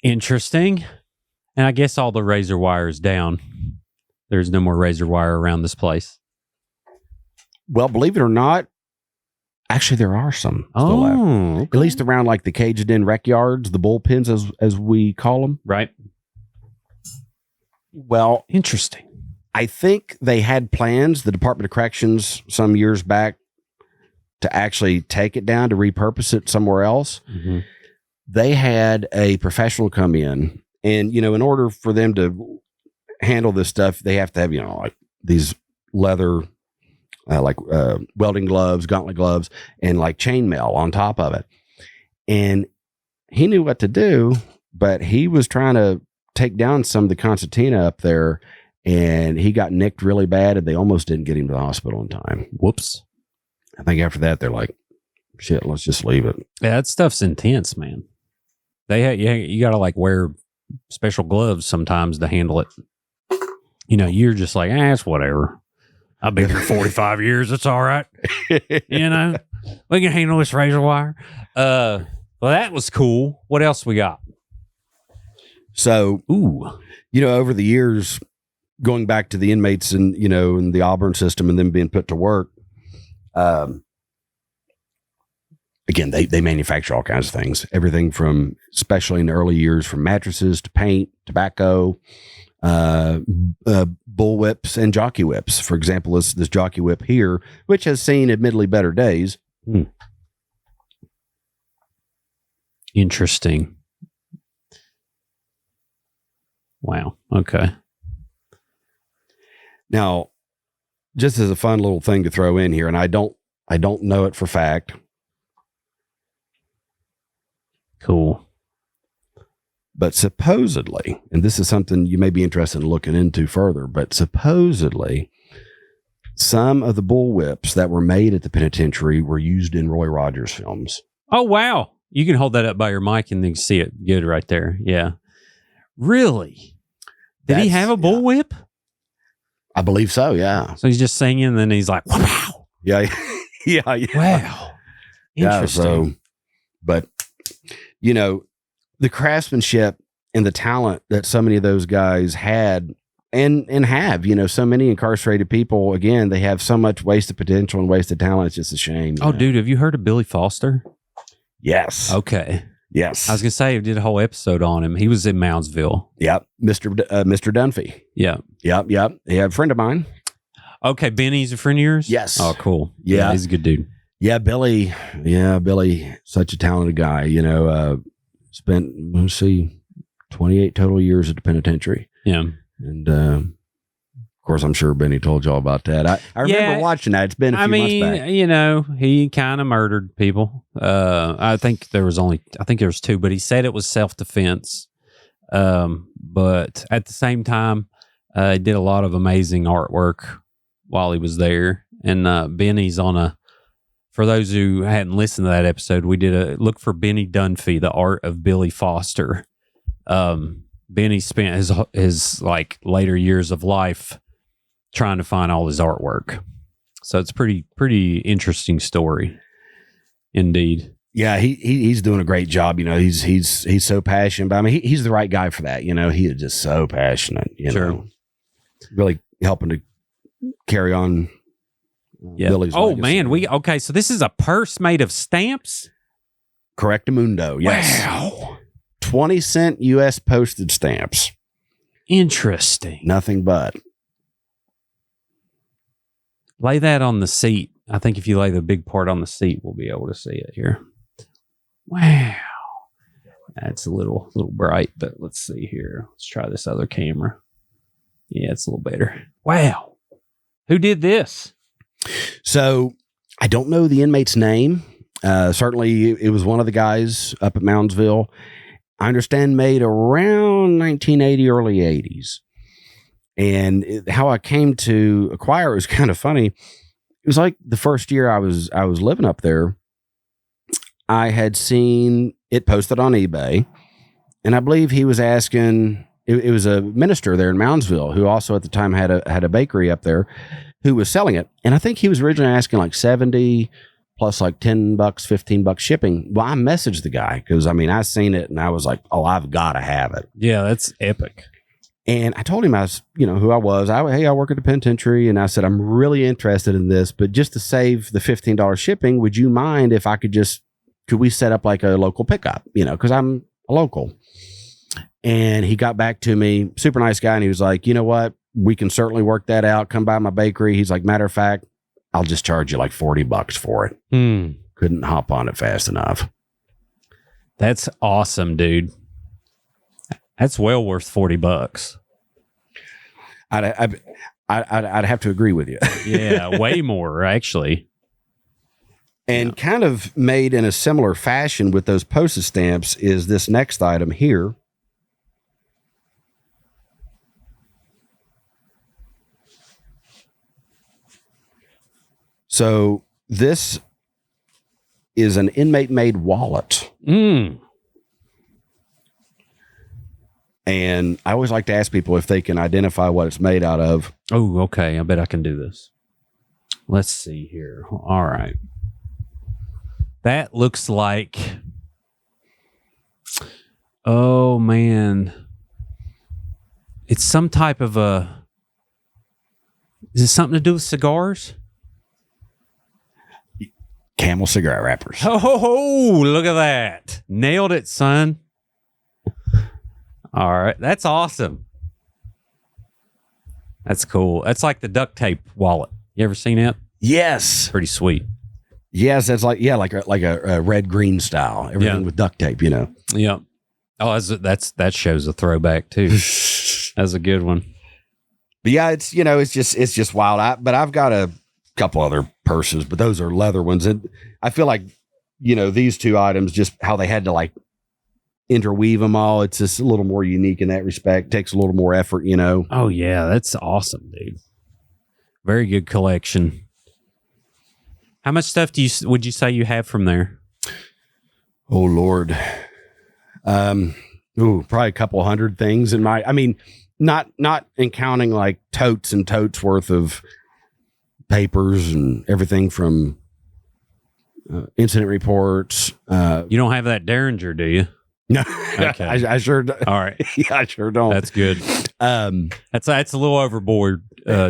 Interesting. And I guess all the razor wire is down. There's no more razor wire around this place. Well, believe it or not, actually there are some still left. Okay. At least around like the caged in rec yards, the bullpens as we call them. Right. Well, Interesting. I think they had plans, the Department of Corrections, some years back, to actually take it down to repurpose it somewhere else. Mm-hmm. They had a professional come in, and, you know, in order for them to handle this stuff, they have to have, you know, like these leather, welding gloves, gauntlet gloves, and like chainmail on top of it. And he knew what to do, but he was trying to take down some of the concertina up there, and he got nicked really bad, and they almost didn't get him to the hospital in time. Whoops. I think after that, they're like, shit, let's just leave it. Yeah, that stuff's intense, man. You got to like wear special gloves sometimes to handle it. You know, you're just like, it's whatever. I've been here 45 years. It's all right. You know, we can handle this razor wire. Well, that was cool. What else we got? So, you know, over the years, going back to the inmates and, you know, in the Auburn system and them being put to work, again, they manufacture all kinds of things, everything from, especially in the early years, from mattresses to paint, tobacco, bull whips and jockey whips. For example, this jockey whip here, which has seen admittedly better days. Interesting. Wow. Okay. Now, just as a fun little thing to throw in here, and I don't know it for fact. Cool. But supposedly, and this is something you may be interested in looking into further, but supposedly some of the bull whips that were made at the penitentiary were used in Roy Rogers films. Oh, wow. You can hold that up by your mic and you can see it good right there. Yeah. Really? Did he have a bullwhip? I believe so, yeah. So he's just singing and then he's like, wow. Yeah. Yeah. Wow. Interesting. Yeah, but, you know, the craftsmanship and the talent that so many of those guys had and have, you know, so many incarcerated people, again, they have so much wasted potential and wasted talent. It's just a shame. Oh, dude, have you heard of Billy Foster? Yes. Okay. Yes. I was going to say, I did a whole episode on him. He was in Moundsville. Yep. Mr. Dunphy. Yeah. Yep. Yeah, a friend of mine. Okay. Benny's a friend of yours? Yes. Oh, cool. Yeah. He's a good dude. Yeah. Billy, such a talented guy, you know, spent, let's see, 28 total years at the penitentiary. Yeah. And, of course, I'm sure Benny told you all about that. I remember watching that. It's been a few months back. You know, he kind of murdered people. I think there was 2, but he said it was self-defense. But at the same time, he did a lot of amazing artwork while he was there. And Benny's for those who hadn't listened to that episode, we did look for Benny Dunphy, The Art of Billy Foster. Benny spent his like later years of life trying to find all his artwork. So it's pretty interesting story, indeed. Yeah, he's doing a great job. He's so passionate. But I mean, he's the right guy for that. He is just so passionate. Sure. Really helping to carry on. Billy's legacy. Man, so this is a purse made of stamps? Correctamundo, yes. Wow. 20-cent U.S. postage stamps. Interesting. Nothing but. Lay that on the seat. I think if you lay the big part on the seat, we'll be able to see it here. Wow. That's a little bright, but let's see here. Let's try this other camera. Yeah, it's a little better. Wow. Who did this? So I don't know the inmate's name. Certainly it was one of the guys up at Moundsville. I understand made around 1980, early 80s. And how I came to acquire it was kind of funny. It was like the first year I was living up there. I had seen it posted on eBay, and I believe he was asking. It was a minister there in Moundsville who also at the time had a bakery up there, who was selling it. And I think he was originally asking like 70 plus like $10, $15 shipping. Well, I messaged the guy because I seen it and I was like, oh, I've got to have it. Yeah, that's epic. And I told him who I was. Hey, I work at the penitentiary. And I said, I'm really interested in this, but just to save the $15 shipping, would you mind if I could we set up like a local pickup, cause I'm a local. And he got back to me, super nice guy. And he was like, you know what? We can certainly work that out. Come by my bakery. He's like, matter of fact, I'll just charge you like $40 for it. Couldn't hop on it fast enough. That's awesome, dude. That's well worth $40. I'd have to agree with you. Yeah, way more actually. And kind of made in a similar fashion with those postage stamps is this next item here. So this is an inmate-made wallet. And I always like to ask people if they can identify what it's made out of. Oh, okay. I bet I can do this. Let's see here. All right. That looks like... Oh, man. It's some type of a... Is it something to do with cigars? Camel cigarette wrappers. Oh, look at that. Nailed it, son. All right. That's awesome. That's cool. That's like the duct tape wallet. You ever seen it? Yes. Pretty sweet. Yes, that's like a red-green style. Everything with duct tape, Yeah. Oh, that shows a throwback too. That's a good one. But yeah, it's just wild. But I've got a couple other purses, but those are leather ones, and I feel like these two items, just how they had to like interweave them all. It's just a little more unique in that respect. Takes a little more effort, Oh yeah, that's awesome, dude. Very good collection. How much stuff would you say you have from there? Oh Lord. Probably a couple hundred things in my, not in counting like totes and totes worth of papers and everything from incident reports. You don't have that Derringer, do you? No, okay. I sure don't. All right. Yeah, I sure don't. That's good. That's a little overboard,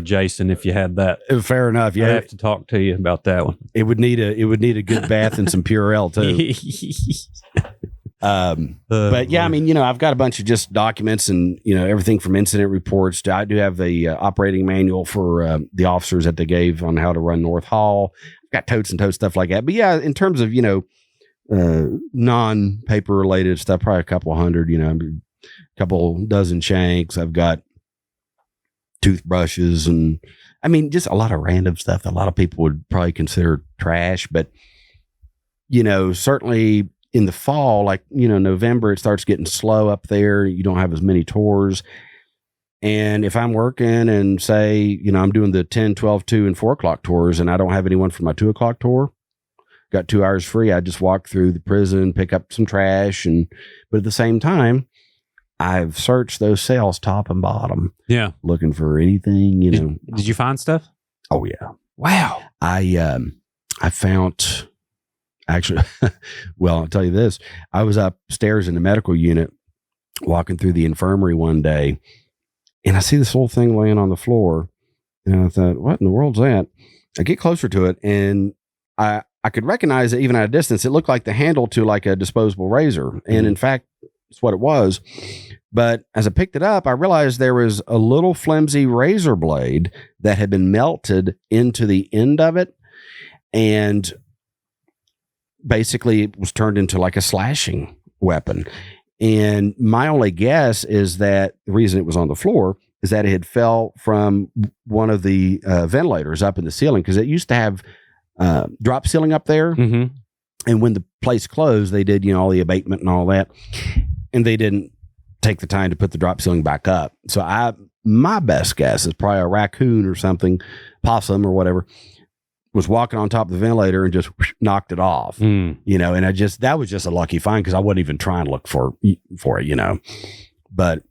Jason. If you had that, fair enough. Yeah, I have to talk to you about that one. It would need a good bath and some Purell too. But yeah, I've got a bunch of just documents and everything from incident reports. I do have the operating manual for the officers that they gave on how to run North Hall. I've got totes and totes, stuff like that. But yeah, in terms of non-paper related stuff, probably a couple hundred, a couple dozen shanks. I've got toothbrushes and just a lot of random stuff that a lot of people would probably consider trash. But, certainly in the fall, like, November, it starts getting slow up there. You don't have as many tours. And if I'm working and say, I'm doing the 10, 12, 2 and 4 o'clock tours and I don't have anyone for my 2 o'clock tour, got 2 hours free. I just walk through the prison, pick up some trash. But at the same time, I've searched those cells top and bottom. Yeah. Looking for anything, Did you find stuff? Oh yeah. Wow. I found actually, well, I'll tell you this. I was upstairs in the medical unit walking through the infirmary one day, and I see this whole thing laying on the floor. And I thought, what in the world's that? I get closer to it, and I could recognize it even at a distance. It looked like the handle to like a disposable razor. And in fact, it's what it was. But as I picked it up, I realized there was a little flimsy razor blade that had been melted into the end of it. And basically it was turned into like a slashing weapon. And my only guess is that the reason it was on the floor is that it had fell from one of the ventilators up in the ceiling, because it used to have drop ceiling up there. Mm-hmm. And when the place closed, they did, all the abatement and all that. And they didn't take the time to put the drop ceiling back up. So my best guess is probably a raccoon or something, possum or whatever, was walking on top of the ventilator and just knocked it off, and that was just a lucky find, because I wasn't even trying to look for it, but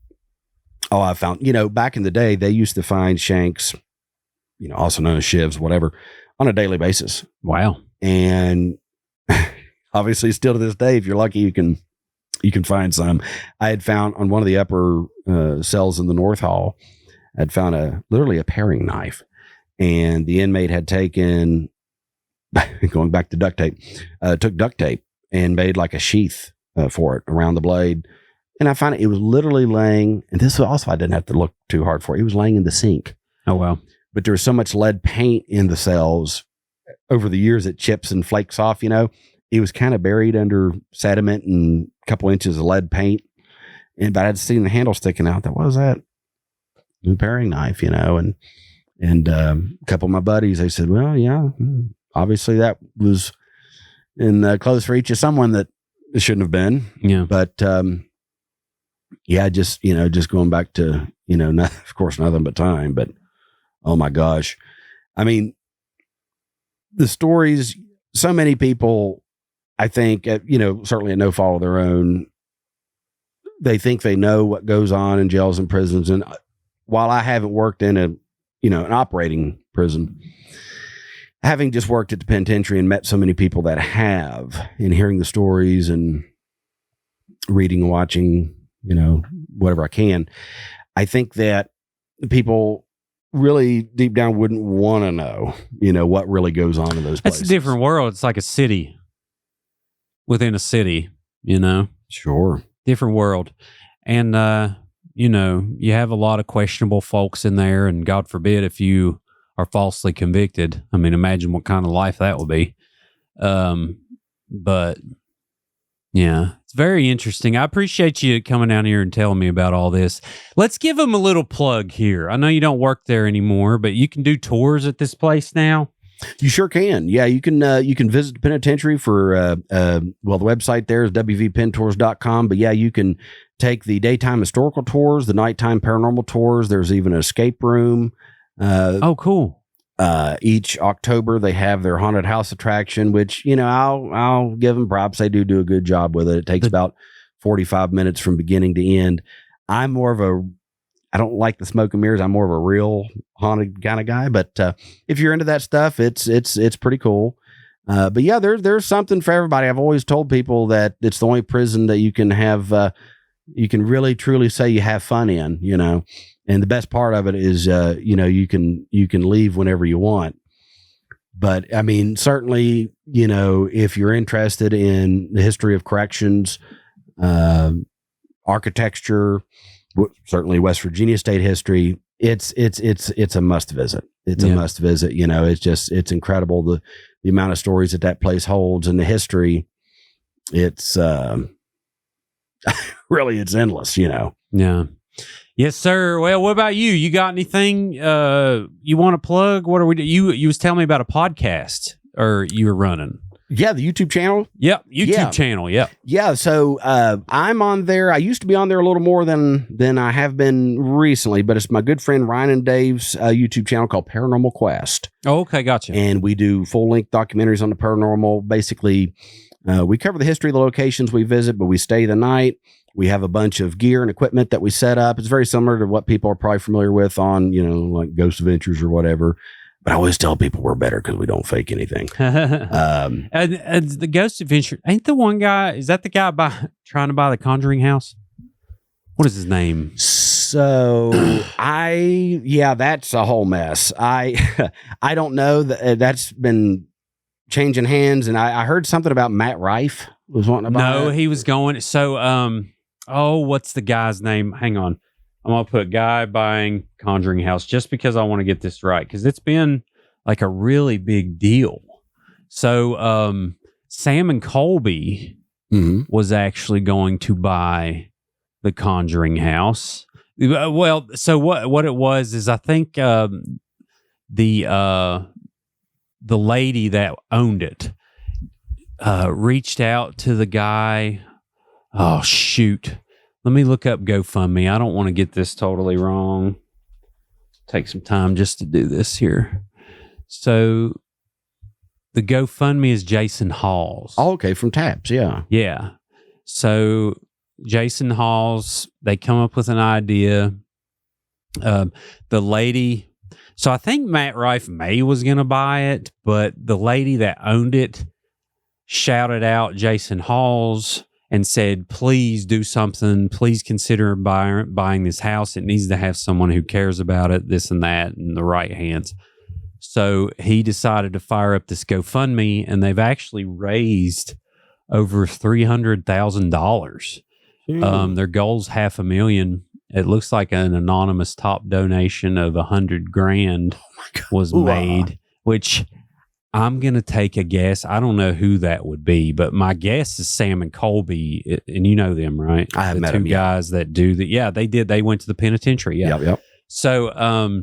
I found, back in the day, they used to find shanks, also known as shivs, whatever, on a daily basis. Wow. And obviously still to this day, if you're lucky, you can find some. I had found on one of the upper cells in the North Hall, I'd found literally a paring knife. And the inmate had taken, going back to duct tape, took duct tape and made like a sheath for it around the blade. And I found it was literally laying, and this also I didn't have to look too hard for. It was laying in the sink. Oh, wow. But there was so much lead paint in the cells over the years, it chips and flakes off, It was kind of buried under sediment and a couple inches of lead paint. But I'd seen the handle sticking out. What was that? A paring knife, And a couple of my buddies, they said, well, yeah, obviously that was in close reach of someone that it shouldn't have been. Yeah. But, just going back to, of course, nothing but time. But, oh, my gosh. I mean, the stories, so many people, I think, certainly at no fault of their own, they think they know what goes on in jails and prisons. And while I haven't worked in an operating prison, having just worked at the penitentiary and met so many people that have, and hearing the stories and reading and watching, whatever I can, I think that people really deep down wouldn't want to know, what really goes on in those places. It's a different world. It's like a city within a city, Sure. Different world. And, you have a lot of questionable folks in there, and God forbid if you are falsely convicted. I mean, imagine what kind of life that would be. But yeah, it's very interesting. I appreciate you coming down here and telling me about all this. Let's give them a little plug here. I know you don't work there anymore, but you can do tours at this place now. You sure can. Yeah, you can visit the penitentiary for, the website there is wvpentours.com. But yeah, you can take the daytime historical tours, the nighttime paranormal tours. There's even an escape room. Oh, cool. Each October they have their haunted house attraction, which, I'll give them props. They do a good job with it. It takes about 45 minutes from beginning to end. I'm more of I don't like the smoke and mirrors. I'm more of a real haunted kind of guy, but if you're into that stuff, it's pretty cool. But yeah, there's something for everybody. I've always told people that it's the only prison that you can have, you can really truly say you have fun in, and the best part of it is, you can leave whenever you want. But I mean, certainly, if you're interested in the history of corrections, architecture, certainly West Virginia state history, it's a must visit. It's a must visit. It's incredible the amount of stories that place holds, and the history. It's really, it's endless. Yeah. Yes, sir. Well, what about you? You got anything you want to plug? What are we? You was telling me about a podcast, or you were running. Yeah, the YouTube channel. Yep, YouTube channel. Yep. Yeah, so I'm on there. I used to be on there a little more than I have been recently, but it's my good friend Ryan and Dave's YouTube channel called Paranormal Quest. Oh, okay, gotcha. And we do full-length documentaries on the paranormal. Basically, we cover the history of the locations we visit, but we stay the night. We have a bunch of gear and equipment that we set up. It's very similar to what people are probably familiar with on, like Ghost Adventures or whatever. But I always tell people we're better because we don't fake anything. And the Ghost Adventure ain't the one guy. Is that the guy trying to buy the Conjuring house? What is his name? So that's a whole mess. I don't know that's been changing hands, and I heard something about Matt Rife was wanting to buy. No, he was going. So, what's the guy's name? Hang on. I'm going to put guy buying Conjuring house just because I want to get this right, because it's been like a really big deal. So Sam and Colby was actually going to buy the Conjuring house. Well, so what it was is I think the lady that owned it reached out to the guy. Oh, shoot. Let me look up GoFundMe. I don't want to get this totally wrong. Take some time just to do this here. So the GoFundMe is Jason Halls. Oh, okay, from Taps, yeah. Yeah. So Jason Halls, they come up with an idea. The lady, so I think Matt Rife May was going to buy it, but the lady that owned it shouted out Jason Halls and said, please do something. Please consider buying this house. It needs to have someone who cares about it, this and that, in the right hands. So he decided to fire up this GoFundMe, and they've actually raised over $300,000. Their goal's $500,000. It looks like an anonymous top donation of $100,000 was made, which I'm going to take a guess. I don't know who that would be, but my guess is Sam and Colby, and you know them, right? I have met them. Two guys that do that. Yeah, they did. They went to the penitentiary. Yeah. Yep. So,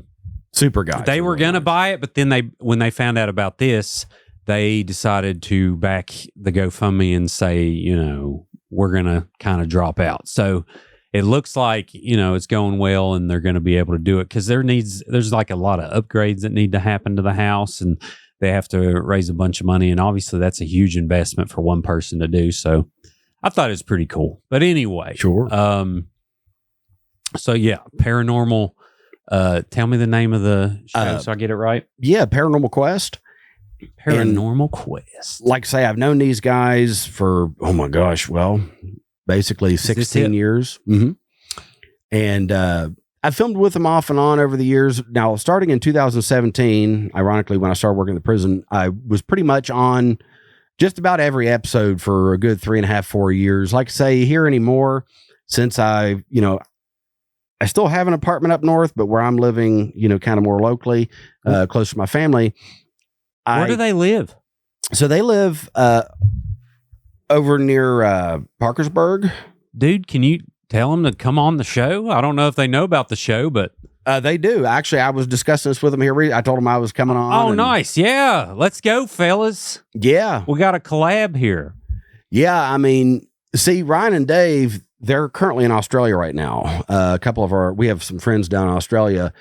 super guys. They were going to buy it, but then when they found out about this, they decided to back the GoFundMe and say, we're going to kind of drop out. So it looks like, it's going well and they're going to be able to do it because there's like a lot of upgrades that need to happen to the house, and they have to raise a bunch of money. And obviously that's a huge investment for one person to do. So I thought it was pretty cool. But anyway, sure. So yeah, Paranormal. Tell me the name of the show so I get it right. Yeah, Paranormal Quest. Paranormal Quest. Like I say, I've known these guys for, oh my gosh, well, basically 16 years. Mm-hmm. And I filmed with them off and on over the years. Now, starting in 2017, ironically, when I started working in the prison, I was pretty much on just about every episode for a good 3.5, 4 years. Like I say, you hear anymore since I still have an apartment up north, but where I'm living, kind of more locally, close to my family. Where do they live? So they live over near Parkersburg. Dude, can you tell them to come on the show? I don't know if they know about the show, but they do. Actually, I was discussing this with them here. I told them I was coming on. Oh, nice. Yeah. Let's go, fellas. Yeah. We got a collab here. Yeah. I mean, see, Ryan and Dave, they're currently in Australia right now. A couple of we have some friends down in Australia,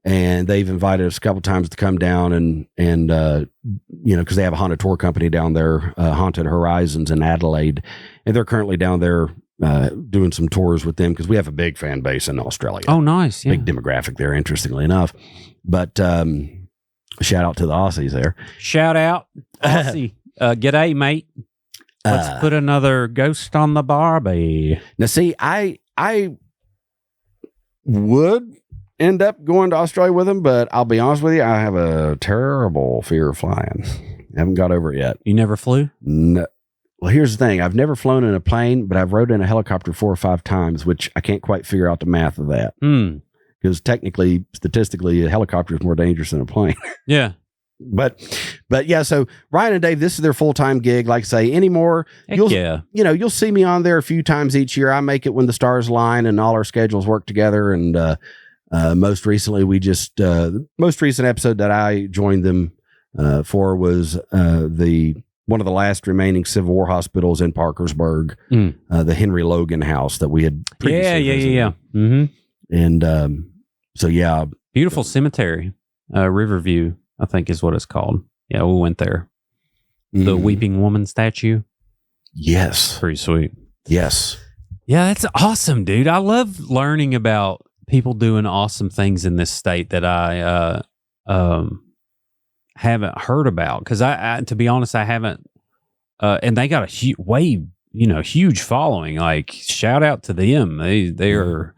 and they've invited us a couple times to come down and because they have a haunted tour company down there, Haunted Horizons in Adelaide, and they're currently down there doing some tours with them because we have a big fan base in Australia. Oh, nice. Yeah. Big demographic there, interestingly enough. But shout out to the Aussies there. Shout out, Aussie. G'day, mate. Let's put another ghost on the Barbie. Now, see, I would end up going to Australia with him, but I'll be honest with you, I have a terrible fear of flying. I haven't got over it yet. You never flew? No. Well, here's the thing. I've never flown in a plane, but I've rode in a helicopter 4 or 5 times, which I can't quite figure out the math of that. Because statistically, a helicopter is more dangerous than a plane. Yeah. But yeah, so Ryan and Dave, this is their full-time gig. Like I say, anymore, you'll see me on there a few times each year. I make it when the stars align and all our schedules work together. And most recently, the most recent episode that I joined them for was one of the last remaining Civil War hospitals in Parkersburg, the Henry Logan House that we had previously visited. Yeah. Mm-hmm. And so, yeah. Beautiful cemetery, Riverview, I think is what it's called. Yeah, we went there. The Weeping Woman statue. Yes. Pretty sweet. Yes. Yeah, that's awesome, dude. I love learning about people doing awesome things in this state that I haven't heard about, because I to be honest, I haven't. And they got a huge following. Like, shout out to them. They are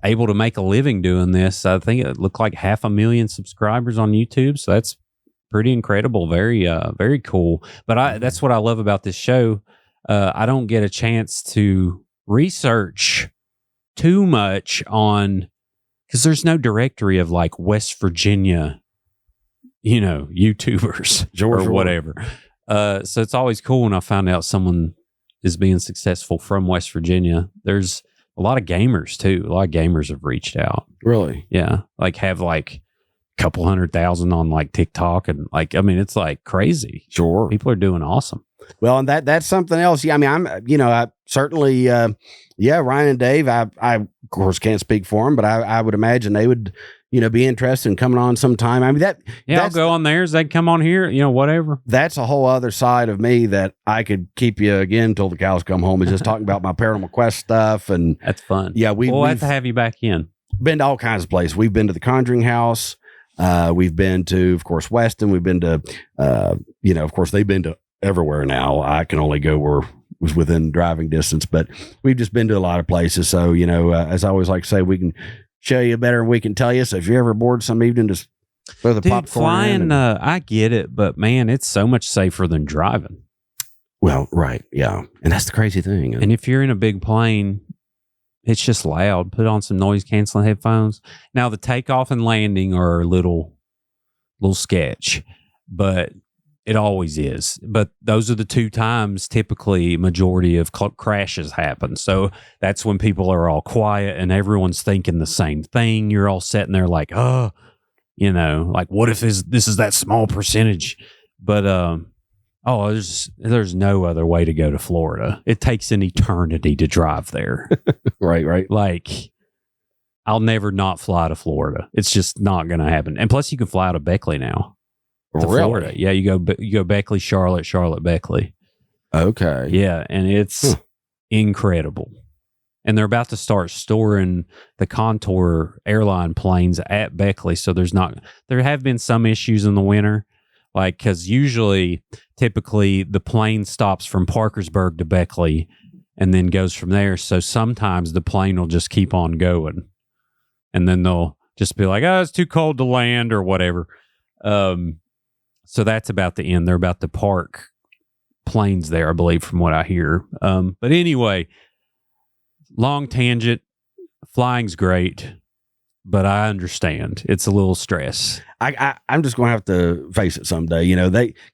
able to make a living doing this. I think it looked like 500,000 subscribers on YouTube, so that's pretty incredible. Very very cool. But that's what I love about this show. I don't get a chance to research too much on, because there's no directory of like West Virginia, YouTubers or whatever. So it's always cool when I find out someone is being successful from West Virginia. There's a lot of gamers too. A lot of gamers have reached out. Really? Yeah. Like have like a couple 100,000 on like TikTok, and like, I mean, it's like crazy. Sure. People are doing awesome. Well, and that's something else. Yeah. I mean, I certainly, Ryan and Dave, I of course can't speak for them, but I would imagine they would, be interested in coming on sometime. I mean, I'll go on theirs. They come on here, whatever. That's a whole other side of me that I could keep you again till the cows come home, is just talking about my Paranormal Quest stuff. And that's fun. Yeah. We'll have to have you back in. Been to all kinds of places. We've been to the Conjuring House. We've been to, of course, Weston. We've been to, of course, they've been to everywhere now. I can only go where was within driving distance, but we've just been to a lot of places. So, as I always like to say, we can show you better than we can tell you. So if you're ever bored some evening, just throw the popcorn flying, in. I get it, but man, it's so much safer than driving. Well, right. Yeah. And that's the crazy thing. And if you're in a big plane, it's just loud. Put on some noise canceling headphones. Now the takeoff and landing are a little sketch, but it always is. But those are the two times typically majority of crashes happen. So that's when people are all quiet and everyone's thinking the same thing. You're all sitting there like, like, what if this is that small percentage? But there's no other way to go to Florida. It takes an eternity to drive there. Right. Like, I'll never not fly to Florida. It's just not going to happen. And plus, you can fly to Beckley now. To Florida. Yeah, you go Beckley, Charlotte, Beckley. Okay. Yeah, and it's incredible. And they're about to start storing the Contour airline planes at Beckley, so there have been some issues in the winter, like, because typically the plane stops from Parkersburg to Beckley and then goes from there. So sometimes the plane will just keep on going, and then they'll just be like, "Oh, it's too cold to land" or whatever. So that's about the end. They're about to park planes there, I believe, from what I hear. But anyway, long tangent. Flying's great, but I understand it's a little stress. I'm just going to have to face it someday.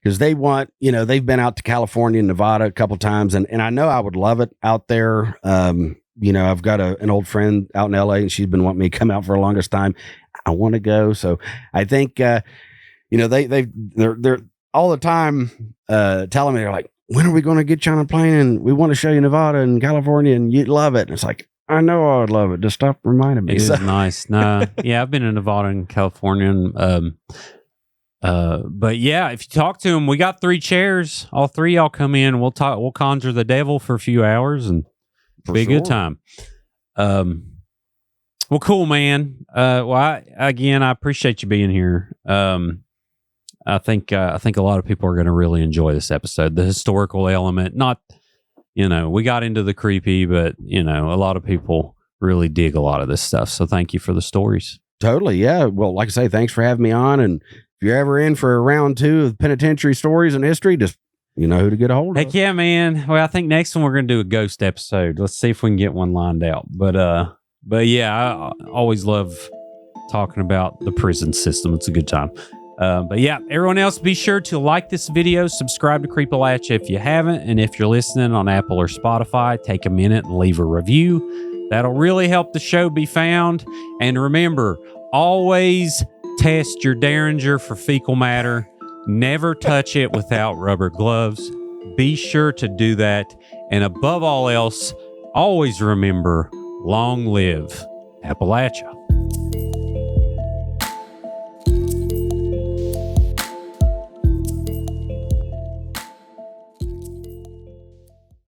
Because they want, they've been out to California and Nevada a couple times, and I know I would love it out there. I've got an old friend out in LA, and she's been wanting me to come out for the longest time. I want to go, so I think. They're all the time telling me, they're like, when are we going to get you on a plane? And we want to show you Nevada and California, and you'd love it. And it's like, I know I would love it. Just stop reminding me. It is nice. No, yeah, I've been in Nevada and California, and but yeah, if you talk to them, we got 3 chairs. All 3 y'all come in. We'll talk. We'll conjure the devil for a few hours, and be a good time. Well, cool, man. I appreciate you being here. I think a lot of people are going to really enjoy this episode. The historical element, not, we got into the creepy, but a lot of people really dig a lot of this stuff. So thank you for the stories. Totally. Yeah. Well, like I say, thanks for having me on. And if you're ever in for a round 2 of penitentiary stories and history, just, who to get a hold of. Heck yeah, man. Well, I think next one we're going to do a ghost episode. Let's see if we can get one lined out. But yeah, I always love talking about the prison system. It's a good time. But yeah, everyone else, be sure to like this video, subscribe to Creepalachia if you haven't, and if you're listening on Apple or Spotify, take a minute and leave a review. That'll really help the show be found. And remember, always test your Derringer for fecal matter. Never touch it without rubber gloves. Be sure to do that. And above all else, always remember, long live Appalachia.